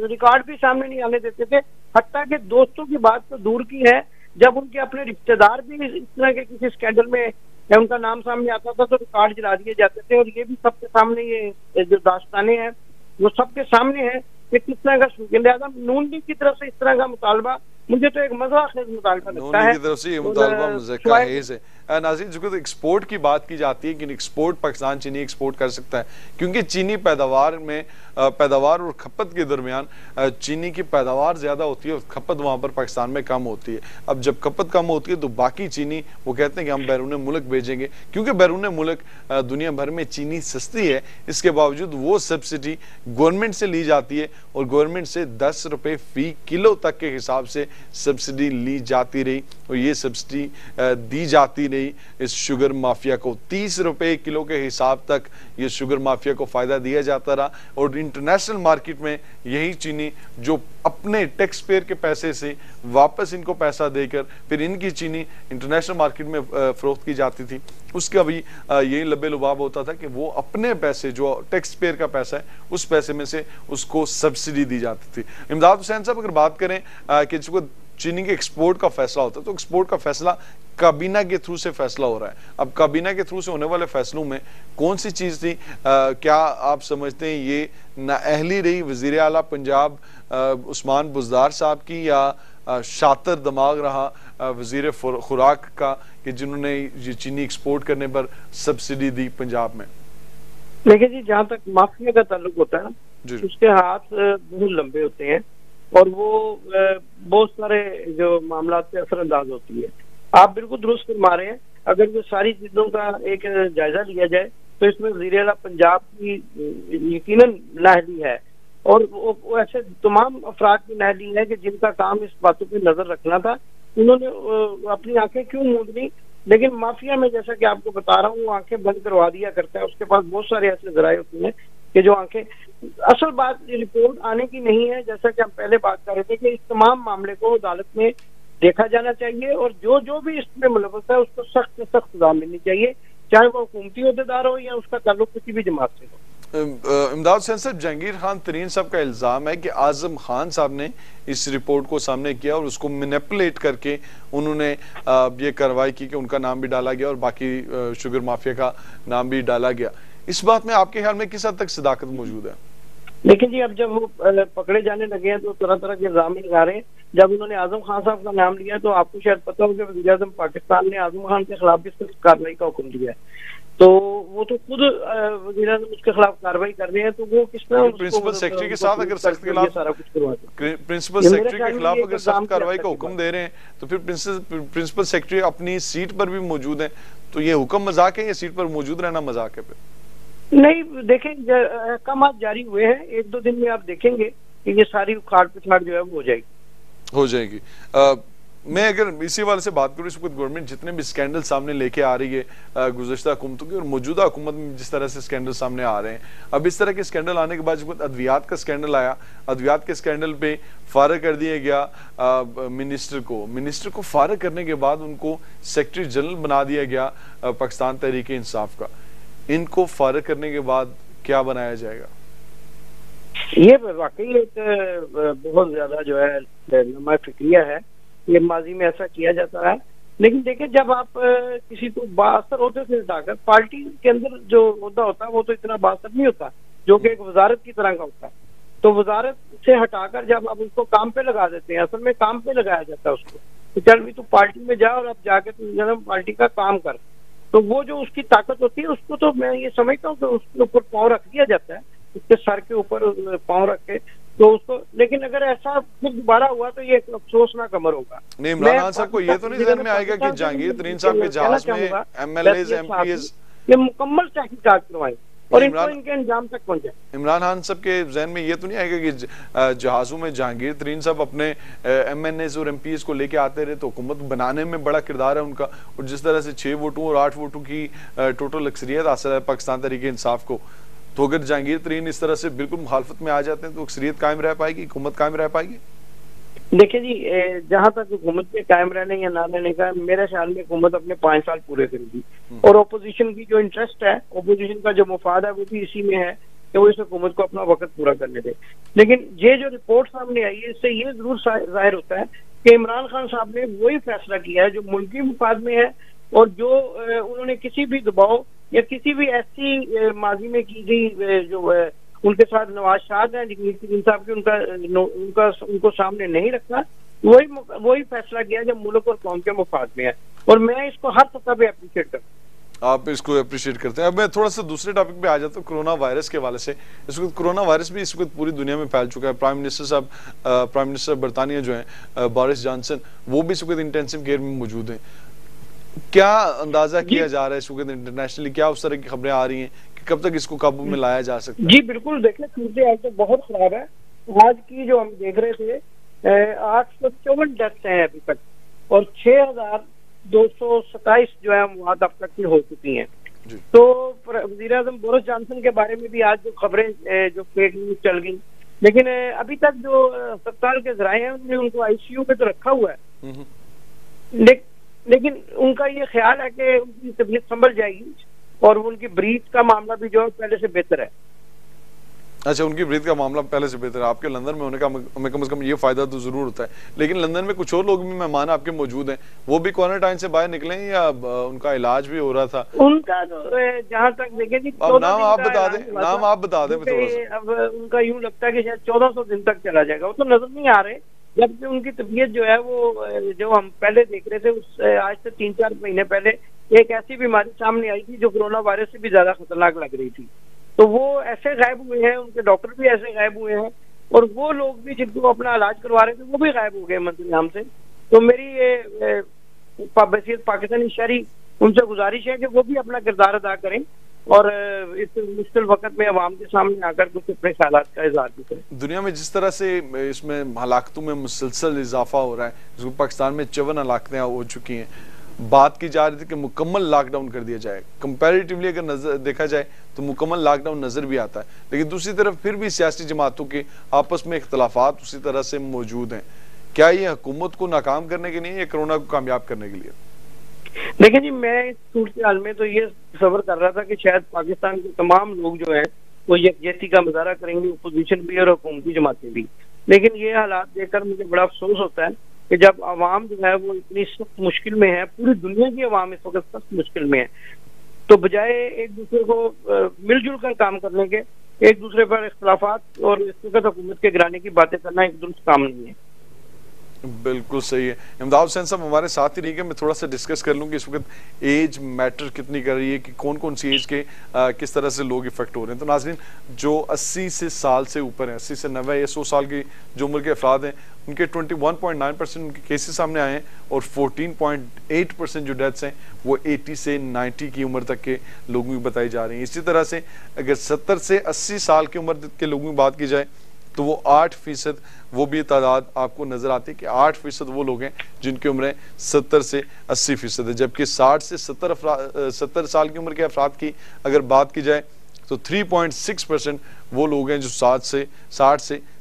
रिकॉर्ड भी सामने नहीं आने देते थे। हत्ता कि दोस्तों की बात तो दूर की है, जब उनके अपने रिश्तेदार भी इस तरह के किसी स्कैंडल में उनका नाम सामने आता था तो रिकॉर्ड जला दिए जाते थे। और ये भी सबके सामने, ये जो दास्तानें हैं वो सबके सामने है कि किस तरह का। लिहाजा नून लीग की तरफ से इस तरह का मुतालबा मुझे तो एक मज़ाक़ मुतालबा लगता है। की तरफ से ये मुतालबा मज़ाक़ है। नाज़रीन, जो तो एक्सपोर्ट की बात की जाती है कि एक्सपोर्ट पाकिस्तान चीनी एक्सपोर्ट कर सकता है, क्योंकि चीनी पैदावार में पैदावार और खपत के दरमियान चीनी की पैदावार ज़्यादा होती है और खपत वहाँ पर पाकिस्तान में कम होती है। अब जब खपत कम होती है तो बाकी चीनी वो कहते हैं कि हम बैरून मुल्क भेजेंगे, क्योंकि बैरून मुल्क दुनिया भर में चीनी सस्ती है। इसके बावजूद वो सब्सिडी गवर्नमेंट से ली जाती है और गवर्नमेंट से 10 रुपये फी किलो तक के हिसाब से सब्सिडी ली जाती रही, और ये सब्सिडी दी जाती रही इस शुगर माफिया को। 30 रुपए किलो के हिसाब तक ये शुगर माफिया को फायदा दिया जाता रहा, और इंटरनेशनल मार्केट में यही चीनी जो अपने टैक्स पेयर के पैसे से वापस इनको पैसा देकर फिर इनकी चीनी इंटरनेशनल मार्केट में फरोख्त की जाती थी, उसका भी यही लबे लुबाब होता था कि वो अपने पैसे जो टैक्स पेयर का पैसा है उस पैसे में से उसको सब्सिडी दी जाती थी। इमदाद हुसैन साहब, अगर बात करें कि जो चीनी के एक्सपोर्ट का फैसला होता है तो एक्सपोर्ट का फैसला काबीना के थ्रू से फैसला हो रहा है। अब काबीना के थ्रू से होने वाले फैसलों में कौन सी चीज थी, क्या आप समझते हैं ये नाअहली रही वजीर आला पंजाब उस्मान बुज़दार साहब की, या शातिर दिमाग रहा वजीर खुराक का कि जिन्होंने ये चीनी एक्सपोर्ट करने पर सब्सिडी दी पंजाब में? देखिए जी, जहाँ तक माफिया का ताल्लुक होता है ना, उसके हाथ बहुत लंबे होते हैं और वो बहुत सारे जो मामला से असरअंदाज होती है। आप बिल्कुल दुरुस्त फरमा रहे हैं। अगर ये सारी चीजों का एक जायजा लिया जाए तो इसमें वज़ीर आला पंजाब की यकीनन नाअहली है, और वो ऐसे तमाम अफराद की नाअहली है कि जिनका काम इस बातों पर नजर रखना था, उन्होंने अपनी आंखें क्यों मूंद ली। लेकिन माफिया में जैसा कि आपको बता रहा हूँ, वो आंखें बंद करवा दिया करता है। उसके पास बहुत सारे ऐसे जराए होते हैं कि जो आंखें, असल बात रिपोर्ट आने की नहीं है, जैसा कि हम पहले बात कर रहे थे कि इस तमाम मामले को अदालत में देखा जाना चाहिए और जो भी इसमें मुलव्वस है उसको सख्त से सख्त सजा मिलनी चाहिए, चाहे वो हुकूमती अहदेदार हो या उसका ताल्लुक किसी भी जमात से हो। इमदाद हुसैन साहब, जहांगीर खान तरीन साहब का इल्जाम है कि आजम खान साहब ने इस रिपोर्ट को सामने किया और उसको मैनिपुलेट करके उन्होंने ये कार्रवाई की कि उनका नाम भी डाला गया और बाकी शुगर माफिया का नाम भी डाला गया। इस बात में आपके ख्याल में किस हद तक सदाकत मौजूद है? लेकिन जी, अब जब वो पकड़े जाने लगे हैं तो तरह तरह के इल्जाम लगा रहे हैं। जब उन्होंने आजम खान साहब का नाम लिया तो आपको शायद पता होगा कि वज़ीर आज़म पाकिस्तान ने आजम खान के खिलाफ भी सख्त कार्रवाई का हुक्म दिया है। तो वो तो खुद वज़ीर आज़म उसके खिलाफ कार्रवाई कर रहे हैं, तो वो किस तरह प्रिंसिपल सेक्रेटरी के साथ अगर सख्त खिलाफ सारा कुछ करवाते, प्रिंसिपल सेक्रेटरी के खिलाफ अगर सख्त कार्रवाई का हुक्म दे रहे हैं तो फिर प्रिंसिपल सेक्रेटरी अपनी सीट पर भी मौजूद है, तो ये हुक्म मजाक है या सीट पर मौजूद रहना मजाक है? नहीं देखें, अहकाम जारी हुए हैं, 1-2 दिन में आप देखेंगे कि ये सारी उखाड़ पिछाड़ जो है वो हो जाएगी। मैं अगर इसी वाले से बात करूँ, इस वक्त गवर्नमेंट जितने भी स्कैंडल सामने लेके आ रही है गुज़श्ता हुकूमतों की और मौजूदा हुकूमत में जिस तरह से स्कैंडल सामने आ रहे हैं, अब इस तरह के स्कैंडल आने के बाद जिस वक्त अद्वियात का स्कैंडल आया, अद्वियात के स्कैंडल पे फारग कर दिया गया मिनिस्टर को फारग करने के बाद उनको सेक्रेटरी जनरल बना दिया गया पाकिस्तान तहरीक इंसाफ का। इनको फारग करने के बाद क्या बनाया जाएगा? ये वाकई एक बहुत ज्यादा जो है लम्हा फिक्रिया है। ये माजी में ऐसा किया जाता है, लेकिन देखिए जब आप किसी को बासर होते से हटाकर पार्टी के अंदर जो मुद्दा होता है वो तो इतना बासर नहीं होता, जो कि एक वजारत की तरह का होता है। तो वजारत से हटाकर जब आप उसको काम पे लगा देते हैं, असल में काम पे लगाया जाता है उसको, तो चल भी तू पार्टी में जा और अब जाके तू पार्टी का काम कर, तो वो जो उसकी ताकत होती है उसको तो मैं ये समझता हूँ कि उसके ऊपर पाँव रख दिया जाता है, उसके सर के ऊपर पाँव रख के तो उसको। लेकिन अगर ऐसा फिर दोबारा हुआ तो ये एक अफसोसनाक अमर होगा। नहीं, इमरान खान साहब को ये तो नहीं ज़हन में आएगा कि जहांगीर तरीन साहब के जहाज में एमएलएज एमपीएस ये मुकम्मल तहकीकात करवाएं और इनको इनके अंजाम तक पहुंचे। इमरान खान साहब के जहन में ये तो नहीं आएगा कि जहाजों में जहांगीर तरीन साहब अपने एमएनएस और एमपीएस को लेके आते रहे, तो हुकूमत बनाने में बड़ा किरदार है उनका, और जिस तरह से 6 वोटों और 8 वोटों की टोटल अक्सरियत हासिल है पाकिस्तान तहरीक इंसाफ को, तो अगर जहांगीर तरीन इस तरह से बिल्कुल मुखालफत में आ जाते हैं तो अक्सरियत कायम रह पाएगी, हुकूमत कायम रह पाएगी? देखिए जी, जहां तक हुकूमत के कायम रहने या ना रहने का, मेरे ख्याल में हुकूमत अपने 5 साल पूरे करेगी और ओपोजिशन की जो इंटरेस्ट है, ओपोजिशन का जो मुफाद है वो भी इसी में है कि वो इस हुकूमत को अपना वक्त पूरा करने दे। लेकिन ये जो रिपोर्ट सामने आई है इससे ये जरूर जाहिर होता है कि इमरान खान साहब ने वही फैसला किया है जो मुल्की मुफाद में है, और जो उन्होंने किसी भी दबाव या किसी भी ऐसी माजी में की गई जो उनके साथ नवाज शाह हैं जहांगीर साहब की, उनको सामने नहीं रखा, वही फैसला किया जो मुल्क और कौम के मुफाद में है, और मैं इसको हर सतह पे अप्रिशिएट करता हूं। आप इसको अप्रिशिएट करते हैं। अब मैं थोड़ा सा दूसरे टॉपिक पे आ जाता हूँ, कोरोना वायरस के हवाले से। इस वक्त कोरोना वायरस भी इस वक्त पूरी दुनिया में फैल चुका है। प्राइम मिनिस्टर बरतानिया जो है बोरिस जॉनसन, वो भी इस वक्त इंटेंसिव केयर में मौजूद हैं। क्या अंदाजा किया जा रहा है इस वक्त इंटरनेशनली, क्या उस तरह की खबरें आ रही हैं कि कब तक इसको काबू में लाया जा सकता है? जी बिल्कुल, देखिए सूरत हाल तो बहुत खराब है। आज की जो हम देख रहे थे 854 डेथ्स हैं अभी तक, और 6227 जो है मौत अब तक की हो चुकी हैं। तो वज़ीर आज़म बोरिस जॉनसन के बारे में भी आज जो खबरें जो फेक न्यूज चल गई, लेकिन अभी तक जो अस्पताल के ज़राए हैं उन्होंने उनको आईसीयू में तो रखा हुआ है, लेकिन उनका ये ख्याल है कि उनकी तबीयत संभल जाएगी और उनकी ब्रीथ का मामला भी जो है पहले से बेहतर है। अच्छा, उनकी ब्रीथ का मामला पहले से बेहतर है। आपके लंदन में होने का हमें कम से कम ये फायदा तो जरूर होता है, लेकिन लंदन में कुछ और लोग भी मेहमान आपके मौजूद हैं, वो भी क्वारंटाइन से बाहर निकले हैं या उनका इलाज भी हो रहा था? उनका जहाँ तक देखें जी, नाम आप बता दें थोड़ा सा। अब उनका यूं लगता है कि शायद 1400 दिन तक चला जाएगा, वो तो नजर नहीं आ रहे, जबकि उनकी तबीयत जो है वो जो हम पहले देख रहे थे उस आज से 3-4 महीने पहले एक ऐसी बीमारी सामने आई थी जो कोरोना वायरस से भी ज्यादा खतरनाक लग रही थी। तो वो ऐसे गायब हुए हैं, उनके डॉक्टर भी ऐसे गायब हुए हैं, और वो लोग भी जिनको अपना इलाज करवा रहे थे वो भी गायब हो गए मंत्री से। तो मेरी ये पाकिस्तानी शहरी उनसे गुजारिश है कि वो भी अपना किरदार अदा करें और इस मुश्किल वक्त में अवाम के सामने आकर कुछ अपने ख्यालात का इज़हार भी करें। दुनिया में जिस तरह से इसमें हलाकतों में मुसलसल इजाफा हो रहा है, जिसको पाकिस्तान में 54 हलाकतें हो चुकी हैं, बात की जा रही थी कि मुकम्मल लॉकडाउन कर दिया जाए। कंपैरेटिवली अगर नजर देखा जाए तो मुकम्मल लॉकडाउन नजर भी आता है, लेकिन दूसरी तरफ फिर भी सियासी जमातों के आपस में इख्तलाफात उसी तरह से मौजूद हैं। क्या ये हुकूमत को नाकाम करने के लिए या कोरोना को कामयाब करने के लिए? देखिए जी, मैं इस सूरत हाल में तो ये सबर कर रहा था कि शायद पाकिस्तान के तमाम लोग जो हैं वो यकजहती का मुजाहरा करेंगे, अपोजिशन भी और हुकूमती जमातें भी, लेकिन ये हालात देखकर मुझे बड़ा अफसोस होता है कि जब आवाम जो है वो इतनी सख्त मुश्किल में है, पूरी दुनिया की आवाम इस वक्त सख्त मुश्किल में है, तो बजाय एक दूसरे को मिलजुल कर काम करने के, एक दूसरे पर इख्तलाफात और इस वक्त हुकूमत के गिराने की बातें करना एक दुरुस्त काम नहीं है। बिल्कुल सही है। इमदाद हुसैन साहब हमारे साथ ही रहिएगा, मैं थोड़ा सा डिस्कस कर लूँ कि इस वक्त एज मैटर कितनी कर रही है, कि कौन कौन सी एज के किस तरह से लोग इफेक्ट हो रहे हैं। तो नाज़रीन, जो 80 से साल से ऊपर हैं, 80 से 90 या 100 साल की जो उम्र के अफराद हैं, उनके 21.9% उनके केसेस सामने आए हैं, और 14.8% जो डेथ्स हैं वो 80 से 90 की उम्र तक के लोगों की बताई जा रही हैं। इसी तरह से अगर 70 से 80 साल की उम्र के लोगों की बात की जाए तो वो 8%, वो भी तादाद आपको नजर आती है कि 8% वो लोग हैं जिनकी उम्र 70 से 80% है, जबकि 60 से 70 साल की उम्र के अफराद की अगर बात की जाए तो 3.6% वो लोग हैं जो 60 से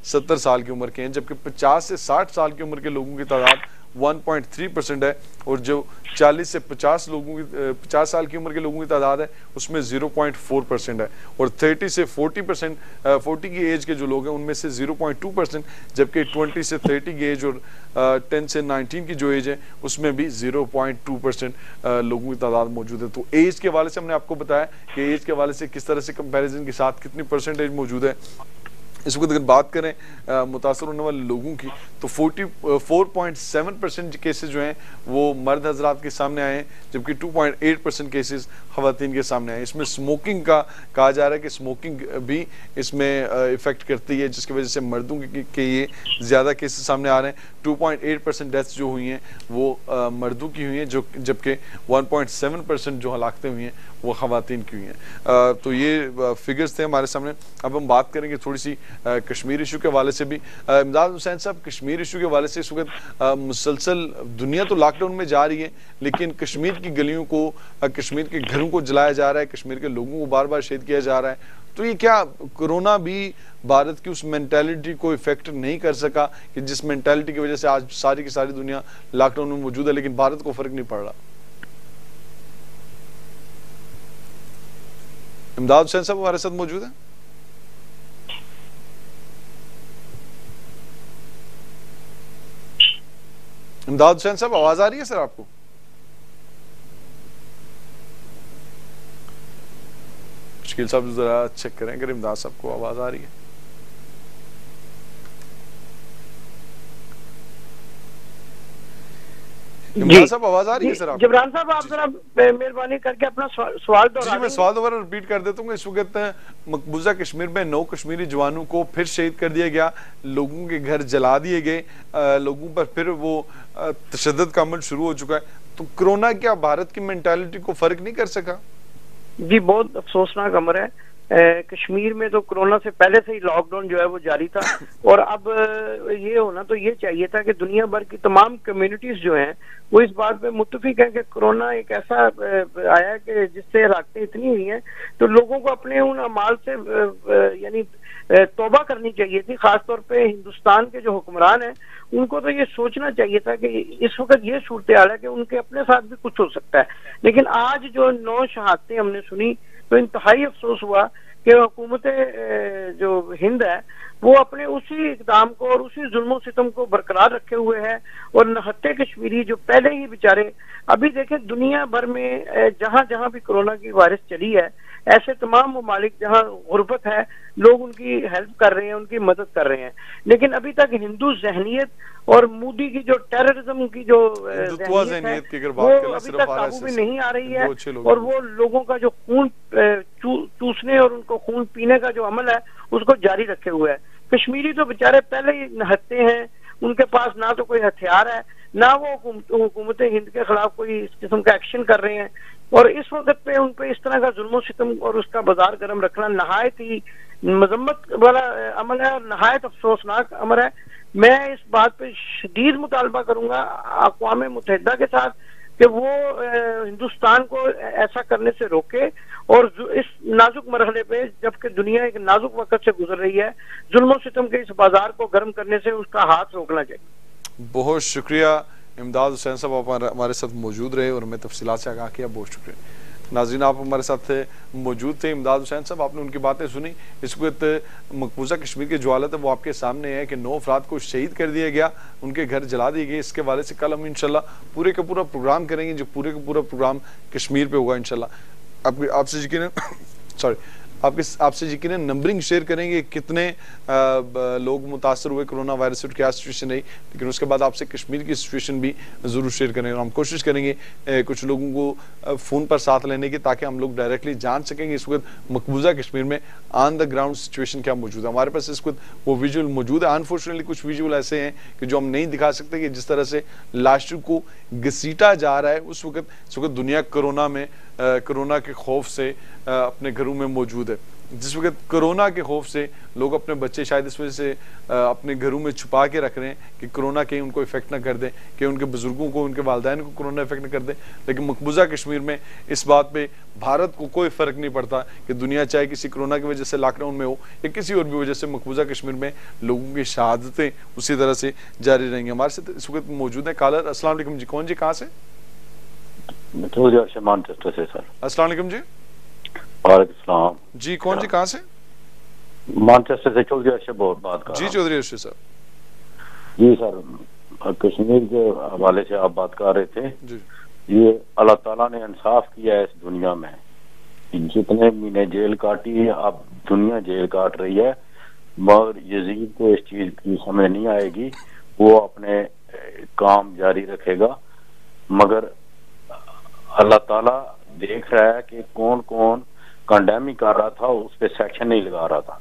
70 साल की उम्र के हैं, जबकि 50 से 60 साल की उम्र के लोगों की तादाद 1.3% है, और जो 40 से 50 साल की उम्र के लोगों की तादाद है उसमें 0.4% है, और 30 से 40 की एज के जो लोग हैं उनमें से 0.2%, जबकि 20 से 30 की एज और 10 से 19 की जो एज है उसमें भी 0.2% लोगों की तादाद मौजूद है। तो एज के हवाले से हमने आपको बताया कि एज के हवाले से किस तरह से कंपैरिजन के साथ कितनी परसेंटेज मौजूद है। इस वक्त अगर बात करें मुतासर होने वाले लोगों की तो 44.7% केसेस जो हैं वो मर्द हजरात के सामने आए हैं, जबकि 2.8% केसेस खवातीन के सामने आए। इसमें स्मोकिंग का कहा जा रहा है कि स्मोकिंग भी इसमें इफेक्ट करती है, जिसकी वजह से मर्दों के ये ज़्यादा केसेस सामने आ रहे हैं। 2.8% डेथ्स जो हुई हैं वो मर्दों की हुई हैं, जो जबकि 1.7% जो हलाकतें हुई हैं वो खवातीन की हुई हैं। तो ये फिगर्स थे हमारे सामने। अब हम बात करेंगे थोड़ी सी कश्मीर इशू के हवाले से भी। इमदाद हुसैन साहब, कश्मीर इशू के हवाले से इस वक्त मुसलसल दुनिया तो लॉकडाउन में जा रही है, लेकिन कश्मीर की गलियों को, कश्मीर के घरों को जलाया जा रहा है, कश्मीर के लोगों को बार बार शहीद किया जा रहा है। तो ये क्या कोरोना भी भारत की उस मेंटालिटी को इफेक्ट नहीं कर सका कि जिस मेंटालिटी की वजह से आज सारी की सारी दुनिया लॉकडाउन में मौजूद है, लेकिन भारत को फर्क नहीं पड़ रहा? इमदाद हुसैन साहब हमारे साथ मौजूद है? इमदाद हुसैन साहब, आवाज आ रही है सर आपको? शकील साहब जरा चेक करें अगर इमदाद साहब को आवाज आ रही है। इमदाद साहब आवाज आ रही है सर आपको? जिब्रान साहब, आप जरा मेहरबानी करके अपना सवाल दोहरा दें। मैं सवाल दोबारा रिपीट कर देता हूँ। इस वक्त मकबूजा कश्मीर में 9 कश्मीरी जवानों को फिर शहीद कर दिया गया, लोगों के घर जला दिए गए, लोगों पर फिर वो तशद्दुद का अमल शुरू हो चुका है। तो कोरोना क्या भारत की मेंटालिटी को फर्क नहीं कर सका? जी, बहुत अफसोसनाक अमर है। कश्मीर में तो कोरोना से पहले से ही लॉकडाउन जो है वो जारी था, और अब ये होना तो ये चाहिए था कि दुनिया भर की तमाम कम्युनिटीज जो हैं वो इस बात पे मुत्तफिक है कि कोरोना एक ऐसा आया कि जिससे हलाकतें इतनी हुई हैं, तो लोगों को अपने उन अमाल से यानी तौबा करनी चाहिए थी। खासतौर पे हिंदुस्तान के जो हुक्मरान हैं उनको तो ये सोचना चाहिए था कि इस वक्त ये सूरत हाल है कि उनके अपने साथ भी कुछ हो सकता है। लेकिन आज जो 9 शहादतें हमने सुनी तो इंतहाई अफसोस हुआ कि हुकूमत जो हिंद है वो अपने उसी इकदाम को और उसी जुल्म सितम को बरकरार रखे हुए है, और नहत्ते कश्मीरी जो पहले ही बेचारे, अभी देखें दुनिया भर में जहां जहां भी कोरोना की वायरस चली है, ऐसे तमाम ममालिक जहां गुर्बत है, लोग उनकी हेल्प कर रहे हैं, उनकी मदद कर रहे हैं, लेकिन अभी तक हिंदू जहनियत और मोदी की जो टेररिज्म की जो जहनियत है वो अभी तक काबू में नहीं आ रही है, और वो लोगों का जो खून चूसने और उनको खून पीने का जो अमल है उसको जारी रखे हुए है। कश्मीरी तो बेचारे पहले ही नहत्ते हैं, उनके पास ना तो कोई हथियार है, ना वो हुकूमत हिंद के खिलाफ कोई इस किस्म का एक्शन कर रहे हैं, और इस वक्त पे उन पे इस तरह का जुल्म सितम और उसका बाजार गर्म रखना नहायत ही मजम्मत वाला अमल है और नहायत अफसोसनाक अमल है। मैं इस बात पे शदीद मुतालबा करूंगा अक़वाम मुत्तहिदा के साथ कि वो हिंदुस्तान को ऐसा करने से रोके, और इस नाजुक मरहले पे जबकि दुनिया एक नाजुक वक्त से गुजर रही है, जुल्म सितम के इस बाजार को गर्म करने से उसका हाथ रोकना चाहिए। बहुत शुक्रिया इमदाद हुसैन साहब, आप हमारे साथ मौजूद रहे और हमें तफसीलात से आगाह किया, बहुत शुक्रिया। नाज़रीन, आप हमारे साथ मौजूद थे, इमदाद हुसैन साहब, आपने उनकी बातें सुनी। इस वक्त मकबूजा कश्मीर की जो हालत है वो आपके सामने है कि 9 अफराद को शहीद कर दिया गया, उनके घर जला दिए गए। इसके हवाले से कल हम इंशाल्लाह पूरे का पूरा प्रोग्राम करेंगे, जो पूरे का पूरा प्रोग्राम कश्मीर पे होगा इंशाल्लाह। आपसे यकीन सॉरी आपसे यकीनन नंबरिंग शेयर करेंगे कितने लोग मुतासर हुए कोरोना वायरस से, क्या सिचुएशन रही, लेकिन उसके बाद आपसे कश्मीर की सिचुएशन भी ज़रूर शेयर करेंगे। और हम कोशिश करेंगे कुछ लोगों को फ़ोन पर साथ लेने की, ताकि हम लोग डायरेक्टली जान सकेंगे इस वक्त मकबूजा कश्मीर में ऑन द ग्राउंड सिचुएशन क्या मौजूद है। हमारे पास इस वक्त वो विजुअल मौजूद है। अनफॉर्चुनेटली कुछ विजुअल ऐसे हैं कि जो हम नहीं दिखा सकते, कि जिस तरह से लाशों को घसीटा जा रहा है इस वक्त दुनिया कोरोना के खौफ से अपने घरों में मौजूद है। जिस वक्त कोरोना के खौफ से लोग अपने बच्चे शायद इस वजह से अपने घरों में छुपा के रख रहे हैं कि कोरोना कहीं उनको इफेक्ट ना कर दे, कि उनके बुजुर्गों को, उनके वालिदैन को कोरोना इफेक्ट ना कर दे। लेकिन मकबूजा कश्मीर में इस बात पे भारत को कोई फर्क नहीं पड़ता कि दुनिया चाहे किसी कोरोना की वजह से लॉकडाउन में हो या किसी और भी वजह से, मकबूजा कश्मीर में लोगों की शहादतें उसी तरह से जारी रहेंगी। हमारे साथ इस वक्त मौजूद है कॉलर। अस्सलाम वालेकुम जी, कौन जी, कहाँ से? मैनचेस्टर से सर। अस्सलाम वालेकुम जी। वालेकुम जी, कौन जी, कहाँ से? मैनचेस्टर से चौधरी अर्शद बात कर जी, चौधरी अर्शद साहब। जी सर, कश्मीर के हवाले से आप बात कर रहे थे जी। ये अल्लाह ताला ने इंसाफ किया है इस दुनिया में, जितने महीने जेल काटी, अब दुनिया जेल काट रही है, मगर यजीद को इस चीज की समझ नहीं आएगी, वो अपने काम जारी रखेगा। मगर अल्लाह ताला देख रहा है कि कौन कौन कंडेम कर रहा था, उस पर सेक्शन नहीं लगा रहा था।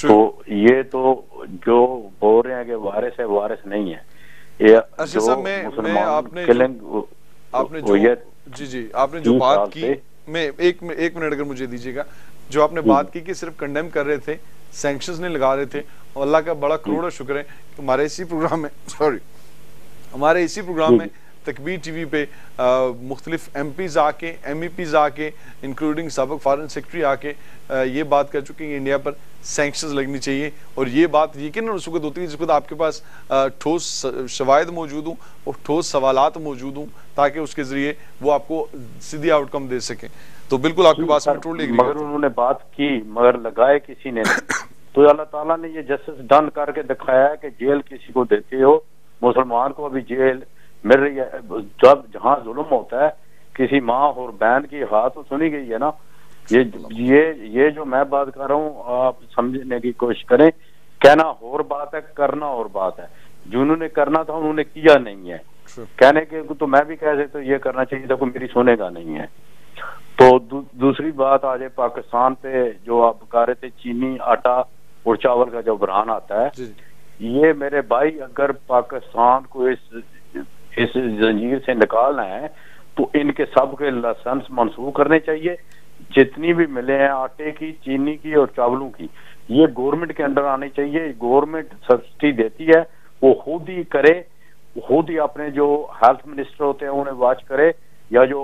तो ये तो जो बोल रहे हैं कि वायरस है, वायरस नहीं है ये। अच्छा साहब, मैं आपने जो बात की, मैं एक मिनट अगर मुझे दीजिएगा, जो आपने बात की कि सिर्फ कंडेम कर रहे थे, सैंक्शंस नहीं लगा रहे थे, और अल्लाह का बड़ा करोड़ों शुक्र है कि हमारे इसी प्रोग्राम में तकबीर टीवी पे मुख्तलिफ एमपीज आके, MEPs आके, इंक्लूडिंग साबिक फॉरेन सेक्रेटरी आके ये बात कर चुके हैं कि इंडिया पर सैंक्शंस लगनी चाहिए। और ये बात यकीनन उस वक्त होती है जिस वक्त आपके पास ठोस शवाहिद मौजूद हों और ठोस सवालात मौजूद हों, ताकि उसके जरिए वो आपको सीधी आउटकम दे सकें। तो बिल्कुल आपके पास में टोटली एग्री। मगर उन्होंने बात की, मगर लगाए किसी ने नहीं। तो अल्लाह ताला ने ये जस्टिस डन करके दिखाया है कि जेल किसी को देते हो, मुसलमान को अभी जेल मिल रही है। जब जहाँ जुल्म होता है किसी माँ और बहन की हाथ तो सुनी गई है ना। ये जो मैं बात कर रहा हूँ, आप समझने की कोशिश करें। कहना और बात है, करना और बात है। जिन्होंने करना था उन्होंने किया नहीं है। कहने के तो मैं भी कह सकता हूँ ये करना चाहिए था, कोई मेरी सुनेगा नहीं है। तो दूसरी बात आ जाए पाकिस्तान पे, जो आप कह रहे थे चीनी, आटा और चावल का जो बहरान आता है, ये मेरे भाई अगर पाकिस्तान को इस जंजीर से निकालना है तो इनके सब के लाइसेंस मंसूख करने चाहिए। जितनी भी मिले हैं आटे की, चीनी की और चावलों की, ये गवर्नमेंट के अंडर आने चाहिए। गवर्नमेंट सब्सिडी देती है, वो खुद ही करे, खुद ही अपने जो हेल्थ मिनिस्टर होते हैं उन्हें वॉच करे, या जो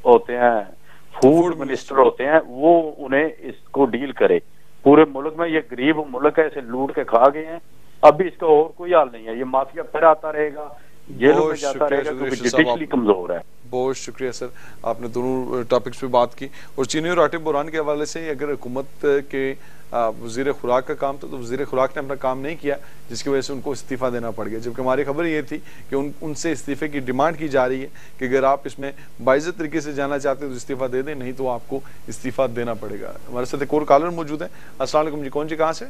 होते हैं फूड मिनिस्टर होते हैं वो उन्हें इसको डील करे। पूरे मुल्क में ये गरीब मुल्क है, इसे लूट के खा गए हैं। अभी इसका और कोई हाल नहीं है। ये माफिया फिर आता रहेगा, जेलों में जाता रहेगा, क्योंकि जुडिशली कमजोर है। बहुत शुक्रिया सर, आपने दोनों टॉपिक्स पे बात की। और चीनी और आटे बहरान के हवाले से अगर हुकूमत के वज़ीर खुराक का काम था, तो वज़ीर खुराक ने अपना काम नहीं किया, जिसकी वजह से उनको इस्तीफ़ा देना पड़ गया। जबकि हमारी खबर ये थी कि उनसे इस्तीफ़े की डिमांड की जा रही है कि अगर आप इसमें बाइज़्ज़त तरीके से जाना चाहते हो तो इस्तीफ़ा दे दें, नहीं तो आपको इस्तीफ़ा देना पड़ेगा। हमारे साथ एक और कॉलर मौजूद है। अस्सलाम वालेकुम जी, कौन जी, कहाँ से?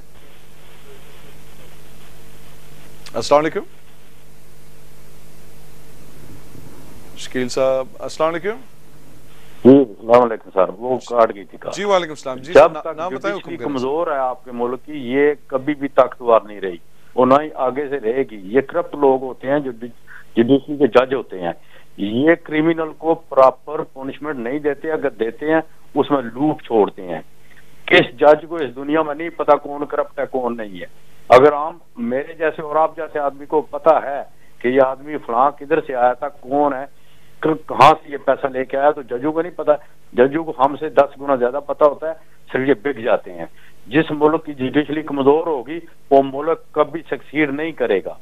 अस्सलाम वालेकुम शकील साहब। अस्सलाम वालेकुम जी। अस्सलाम वालेकुम सर, वो काट गई थी। जी वालेकुम सलाम जी। जब तक नाम बताएं। कमजोर है आपके मुल्क की, ये कभी भी ताकतवर नहीं रही और ना ही आगे से रहेगी। ये करप्ट लोग होते हैं जो जुडिशरी के जज होते हैं, ये क्रिमिनल को प्रॉपर पनिशमेंट नहीं देते, अगर देते हैं उसमें लूप छोड़ते हैं। किस जज को इस दुनिया में नहीं पता कौन करप्ट है कौन नहीं है। अगर हम मेरे जैसे और आप जैसे आदमी को पता है कि ये आदमी फलां किधर से आया था, कौन है, कहाँ से ये पैसा लेके आया, तो जजों को नहीं पता। जजों को हमसे 10 गुना ज्यादा पता होता है, सिर्फ ये बिक जाते हैं। जिस मुल्क की जुडिशरी कमजोर होगी वो मुल्क कभी सक्सीड नहीं करेगा।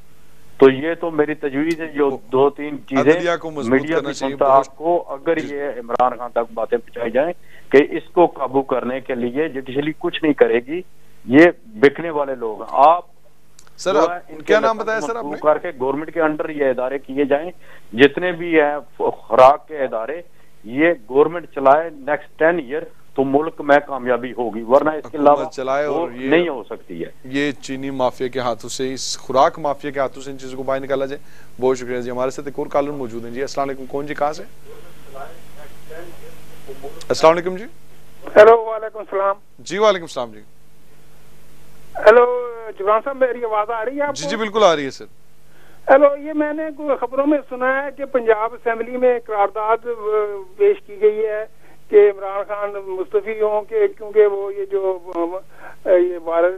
तो ये तो मेरी तजवीज है, जो 2-3 चीजें मीडिया की सुनता आपको, अगर ये इमरान खान तक बातें पहुंचाई जाए कि इसको काबू करने के लिए जुडिशरी कुछ नहीं करेगी, ये बिकने वाले लोग हैं। आप सर क्या नाम बताया सर आपने? करके गवर्नमेंट के अंडर ये इदारे किए जाएं, जितने भी है खुराक के इदारे, ये गवर्नमेंट चलाए नेक्स्ट 10 ईयर, तो मुल्क में कामयाबी होगी, वरना इसके अलावा चलाए और ये नहीं हो सकती है। ये चीनी माफिया के हाथों से, इस खुराक माफिया के हाथों से इन चीजों को बाहर निकाला जाए। बहुत शुक्रिया जी। हमारे साथ एक और कॉलर मौजूद है जी। अस्सलाम वालेकुम। कौन जी, कहाँ से? अस्सलाम वालेकुम जी। हेलो, वालेकुम सलाम जी। वालेकुम सलाम जी। हेलो जुबरान साहब, मेरी आवाज आ रही है आपको? जी जी बिल्कुल आ रही है सर। हेलो, ये मैंने खबरों में सुना है कि पंजाब असेंबली में करारदाद पेश की गई है कि इमरान खान मुस्तफी हों के, क्योंकि वो ये जो ये वायरल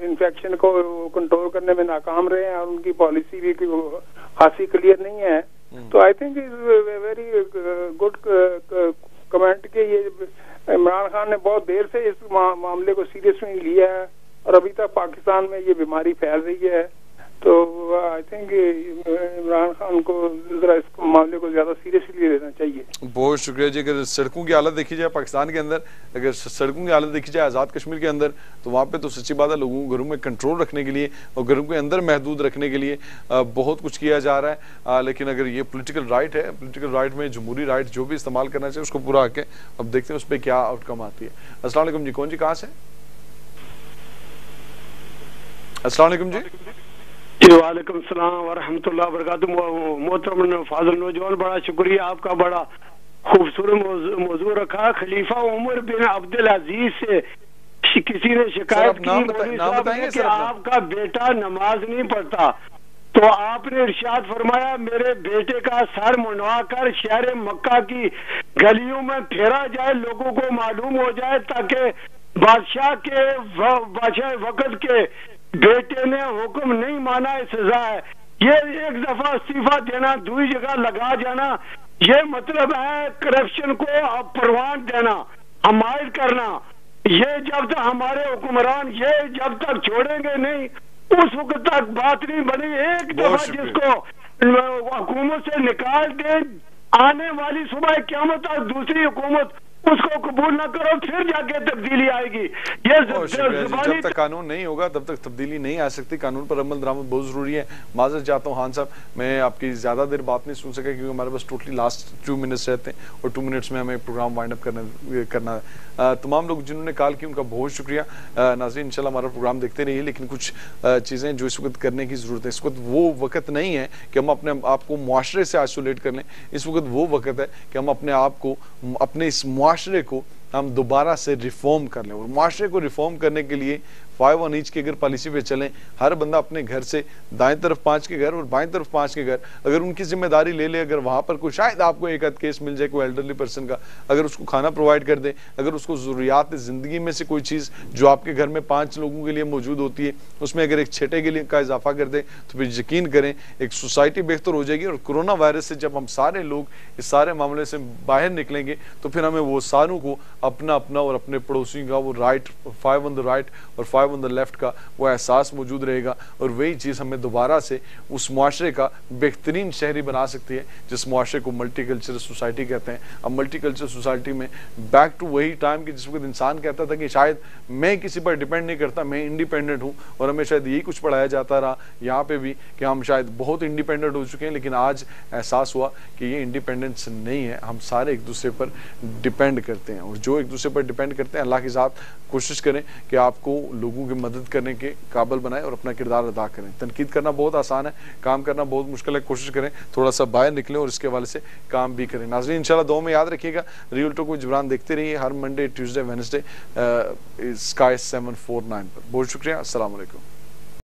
इन्फेक्शन को कंट्रोल करने में नाकाम रहे हैं और उनकी पॉलिसी भी खासी क्लियर नहीं है। तो I think is very good comment के ये इमरान खान ने बहुत देर से इस मामले को सीरियसली लिया है और अभी तक पाकिस्तान में ये बीमारी फैल रही है। तो आई थिंक इमरान खान को जरा इस मामले को ज्यादा सीरियसली लेना चाहिए। बहुत शुक्रिया जी। अगर सड़कों की हालत देखी जाए पाकिस्तान के अंदर, अगर सड़कों की हालत देखी जाए आज़ाद कश्मीर के अंदर, तो वहाँ पे तो सच्ची बात है लोगों को घरों में कंट्रोल रखने के लिए और घरों के अंदर महदूद रखने के लिए बहुत कुछ किया जा रहा है। लेकिन अगर ये पोलिटिकल राइट है, पोलिटिकल राइट में जमहूरी राइट जो भी इस्तेमाल करना चाहिए उसको पूरा आके अब देखते हैं उस पर क्या आउटकम आती है। अस्सलाम वालेकुम जी। कौन जी, कहाँ से? अस्सलाम वालेकुम जी। वालेकुम सलाम वरहमतुल्लाह वबरकातुहू। मोहतरम फाज़िल नौजवान, बड़ा शुक्रिया आपका, बड़ा खूबसूरत मौजू रखा। खलीफा उमर बिन अब्दुल अजीज से किसी ने शिकायत की मौलवी साहब ने कि आपका बेटा नमाज नहीं पढ़ता, तो आपने इरशाद फरमाया मेरे बेटे का सर मुंडवा कर शहर मक्का की गलियों में फेरा जाए, लोगों को मालूम हो जाए, ताकि बादशाह वक्त के बेटे ने हुक्म नहीं माना, सजा है। ये एक दफा इस्तीफा देना, दूसरी जगह लगा जाना, ये मतलब है करप्शन को परवान देना, हमायत करना। ये जब तक हमारे हुक्मरान ये जब तक छोड़ेंगे नहीं, उस वक्त तक बात नहीं बनी। एक दफा जिसको हुकूमत से निकाल दे, आने वाली सुबह क़यामत तक दूसरी हुकूमत उसको कबूल न करो, फिर जाके तब्दीली आएगी। ये जब तक कानून नहीं होगा तब तक तब्दीली नहीं आ सकती। कानून पर अमल दरामद बहुत जरूरी है। माजरत चाहता हूँ खान साहब, मैं आपकी ज्यादा देर बात नहीं सुन सका क्योंकि हमारे पास टोटली लास्ट 2 मिनट्स रहते हैं और 2 मिनट्स में हमें प्रोग्राम वाइंड अप करना है। तमाम लोग जिन्होंने कॉल की उनका बहुत शुक्रिया। नाज़रीन इंशाल्लाह हमारा प्रोग्राम देखते रहिए, लेकिन कुछ चीज़ें जो इस वक्त करने की ज़रूरत है। इस वक्त वो वक्त नहीं है कि हम अपने आप को मुआशरे से आइसोलेट कर लें। इस वक्त वो वक्त है कि हम अपने आप को, अपने इस मुआशरे को हम दोबारा से रिफॉर्म कर लें। और मुआशरे को रिफॉर्म करने के लिए 5 on each की अगर पॉलिसी पे चलें, हर बंदा अपने घर से दाएं तरफ 5 के घर और बाएं तरफ 5 के घर, अगर उनकी जिम्मेदारी ले ले, अगर वहां पर कोई शायद आपको एक आध केस मिल जाए कोई एल्डरली पर्सन का, अगर उसको खाना प्रोवाइड कर दे, अगर उसको ज़रूरियात ज़िंदगी में से कोई चीज़ जो आपके घर में 5 लोगों के लिए मौजूद होती है उसमें अगर एक छठे के लिए का इजाफा कर दे, तो फिर यकीन करें एक सोसाइटी बेहतर हो जाएगी। और कोरोना वायरस से जब हम सारे लोग इस सारे मामले से बाहर निकलेंगे तो फिर हमें वो सारों को अपना अपना और अपने पड़ोसियों का वो राइट, 5 on the right और 5 on the left का वो एहसास मौजूद रहेगा। और वही चीज़ हमें दोबारा से उस मुआशरे का बेहतरीन शहरी बना सकती है जिस मुआशरे को मल्टीकल्चरल सोसाइटी कहते हैं। अब मल्टीकल्चरल सोसाइटी में बैक टू वही टाइम कि जिस वक्त इंसान कहता था कि शायद मैं किसी पर डिपेंड नहीं करता, मैं इंडिपेंडेंट हूँ, और हमें शायद यही कुछ पढ़ाया जाता रहा यहाँ पे भी कि हम शायद बहुत इंडिपेंडेंट हो चुके हैं। लेकिन आज एहसास हुआ कि ये इंडिपेंडेंस नहीं है, हम सारे एक दूसरे पर डिपेंड करते हैं। और जो एक दूसरे पर डिपेंड करते हैं, अल्लाह के साथ कोशिश करें कि आपको लोगों की मदद करने के काबिल बनाए और अपना किरदार अदा करें। तनकीद करना बहुत आसान है, काम करना बहुत मुश्किल है। कोशिश करें थोड़ा सा बाहर निकलें और इसके हवाले से काम भी करें। नाज़रीन इंशाल्लाह दुआ में याद रखिएगा। रियल टॉक विद जिब्रान देखते रहिए हर मंडे, ट्यूसडे, वेडनेसडे स्काई 749 पर। बहुत शुक्रिया। अस्सलाम वालेकुम।